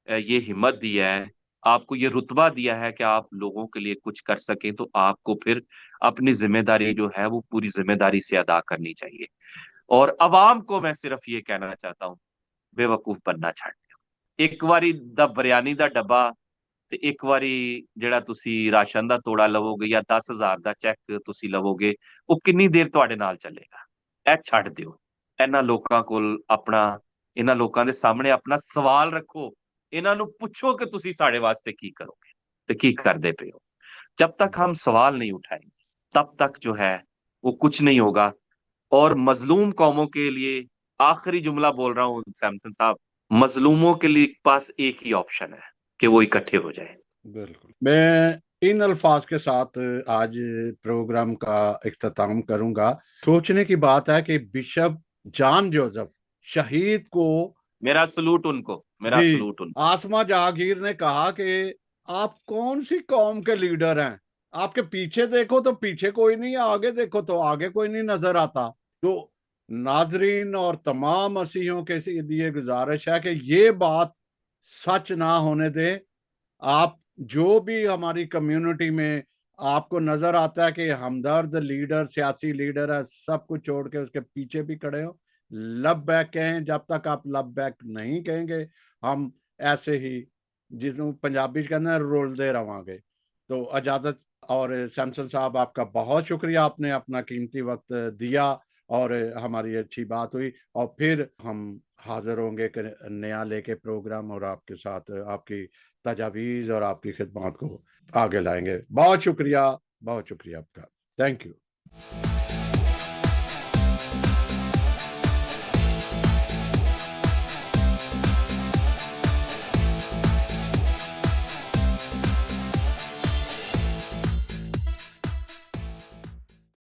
ये हिम्मत दिया है, आपको ये रुतबा दिया है कि आप लोगों के लिए कुछ कर सकें, तो आपको फिर अपनी जिम्मेदारी जो है वो पूरी जिम्मेदारी से अदा करनी चाहिए। और अवाम को मैं सिर्फ ये कहना चाहता हूँ, बेवकूफ बनना छੱਡ ਦਿਓ। ਇੱਕ ਵਾਰੀ ਦਾ ਬਿਰਿਆਨੀ ਦਾ ਡੱਬਾ ਤੇ ਇੱਕ ਵਾਰੀ ਜਿਹੜਾ ਤੁਸੀਂ ਰਾਸ਼ਨ ਦਾ ਤੋੜਾ ਲਵੋਗੇ ਜਾਂ 10,000 ਦਾ ਚੈੱਕ ਤੁਸੀਂ ਲਵੋਗੇ, ਉਹ ਕਿੰਨੀ ਦੇਰ ਤੁਹਾਡੇ ਨਾਲ ਚੱਲੇਗਾ? ਇਹ ਛੱਡ ਦਿਓ। ਇਹਨਾਂ ਲੋਕਾਂ ਕੋਲ ਆਪਣਾ, ਇਹਨਾਂ ਲੋਕਾਂ ਦੇ ਸਾਹਮਣੇ ਆਪਣਾ ਸਵਾਲ ਰੱਖੋ। ਇਹਨਾਂ ਨੂੰ ਪੁੱਛੋ ਕਿ ਤੁਸੀਂ ਸਾਡੇ ਵਾਸਤੇ ਕੀ ਕਰੋਗੇ ਤੇ ਕੀ ਕਰਦੇ ਪਏ ਹੋ। जब तक हम सवाल नहीं उठाएंगे तब तक जो है वो कुछ नहीं होगा। और मजलूम कौमों के लिए आखिरी जुमला बोल रहा हूँ सैमसन साहब, मजलूमों के लिए पास एक ही ऑप्शन है कि वो इकट्ठे हो जाए। बिल्कुल। मैं इन अल्फाज के साथ आज प्रोग्राम का इख्तिताम करूंगा। सोचने की बात है कि बिशप जॉन जोसेफ शहीद को, मेरा सलूट उनको, मेरा जी, सलूट उनको। आसमा जहांगीर ने कहा कि आप कौन सी कौम के लीडर हैं? आपके पीछे देखो तो पीछे कोई नहीं है, आगे देखो तो आगे कोई नहीं नजर आता। तो नाजरीन और तमाम मसीहों के लिए गुजारिश है कि ये बात सच ना होने दें। आप जो भी हमारी कम्युनिटी में आपको नजर आता है कि हमदर्द लीडर, सियासी लीडर है, सब कुछ छोड़ के उसके पीछे भी खड़े हो, लब बैक कहें। जब तक आप लब बैक नहीं कहेंगे, हम ऐसे ही, जिसमें पंजाबी च कहते हैं, रुलते रवांगे। तो इजाजत। और सैमसन साहब, आपका बहुत शुक्रिया, आपने अपना कीमती वक्त दिया और हमारी अच्छी बात हुई, और फिर हम हाजिर होंगे एक नया लेके प्रोग्राम, और आपके साथ आपकी तजावीज़ और आपकी खिदमत को आगे लाएंगे। बहुत शुक्रिया आपका। Thank you.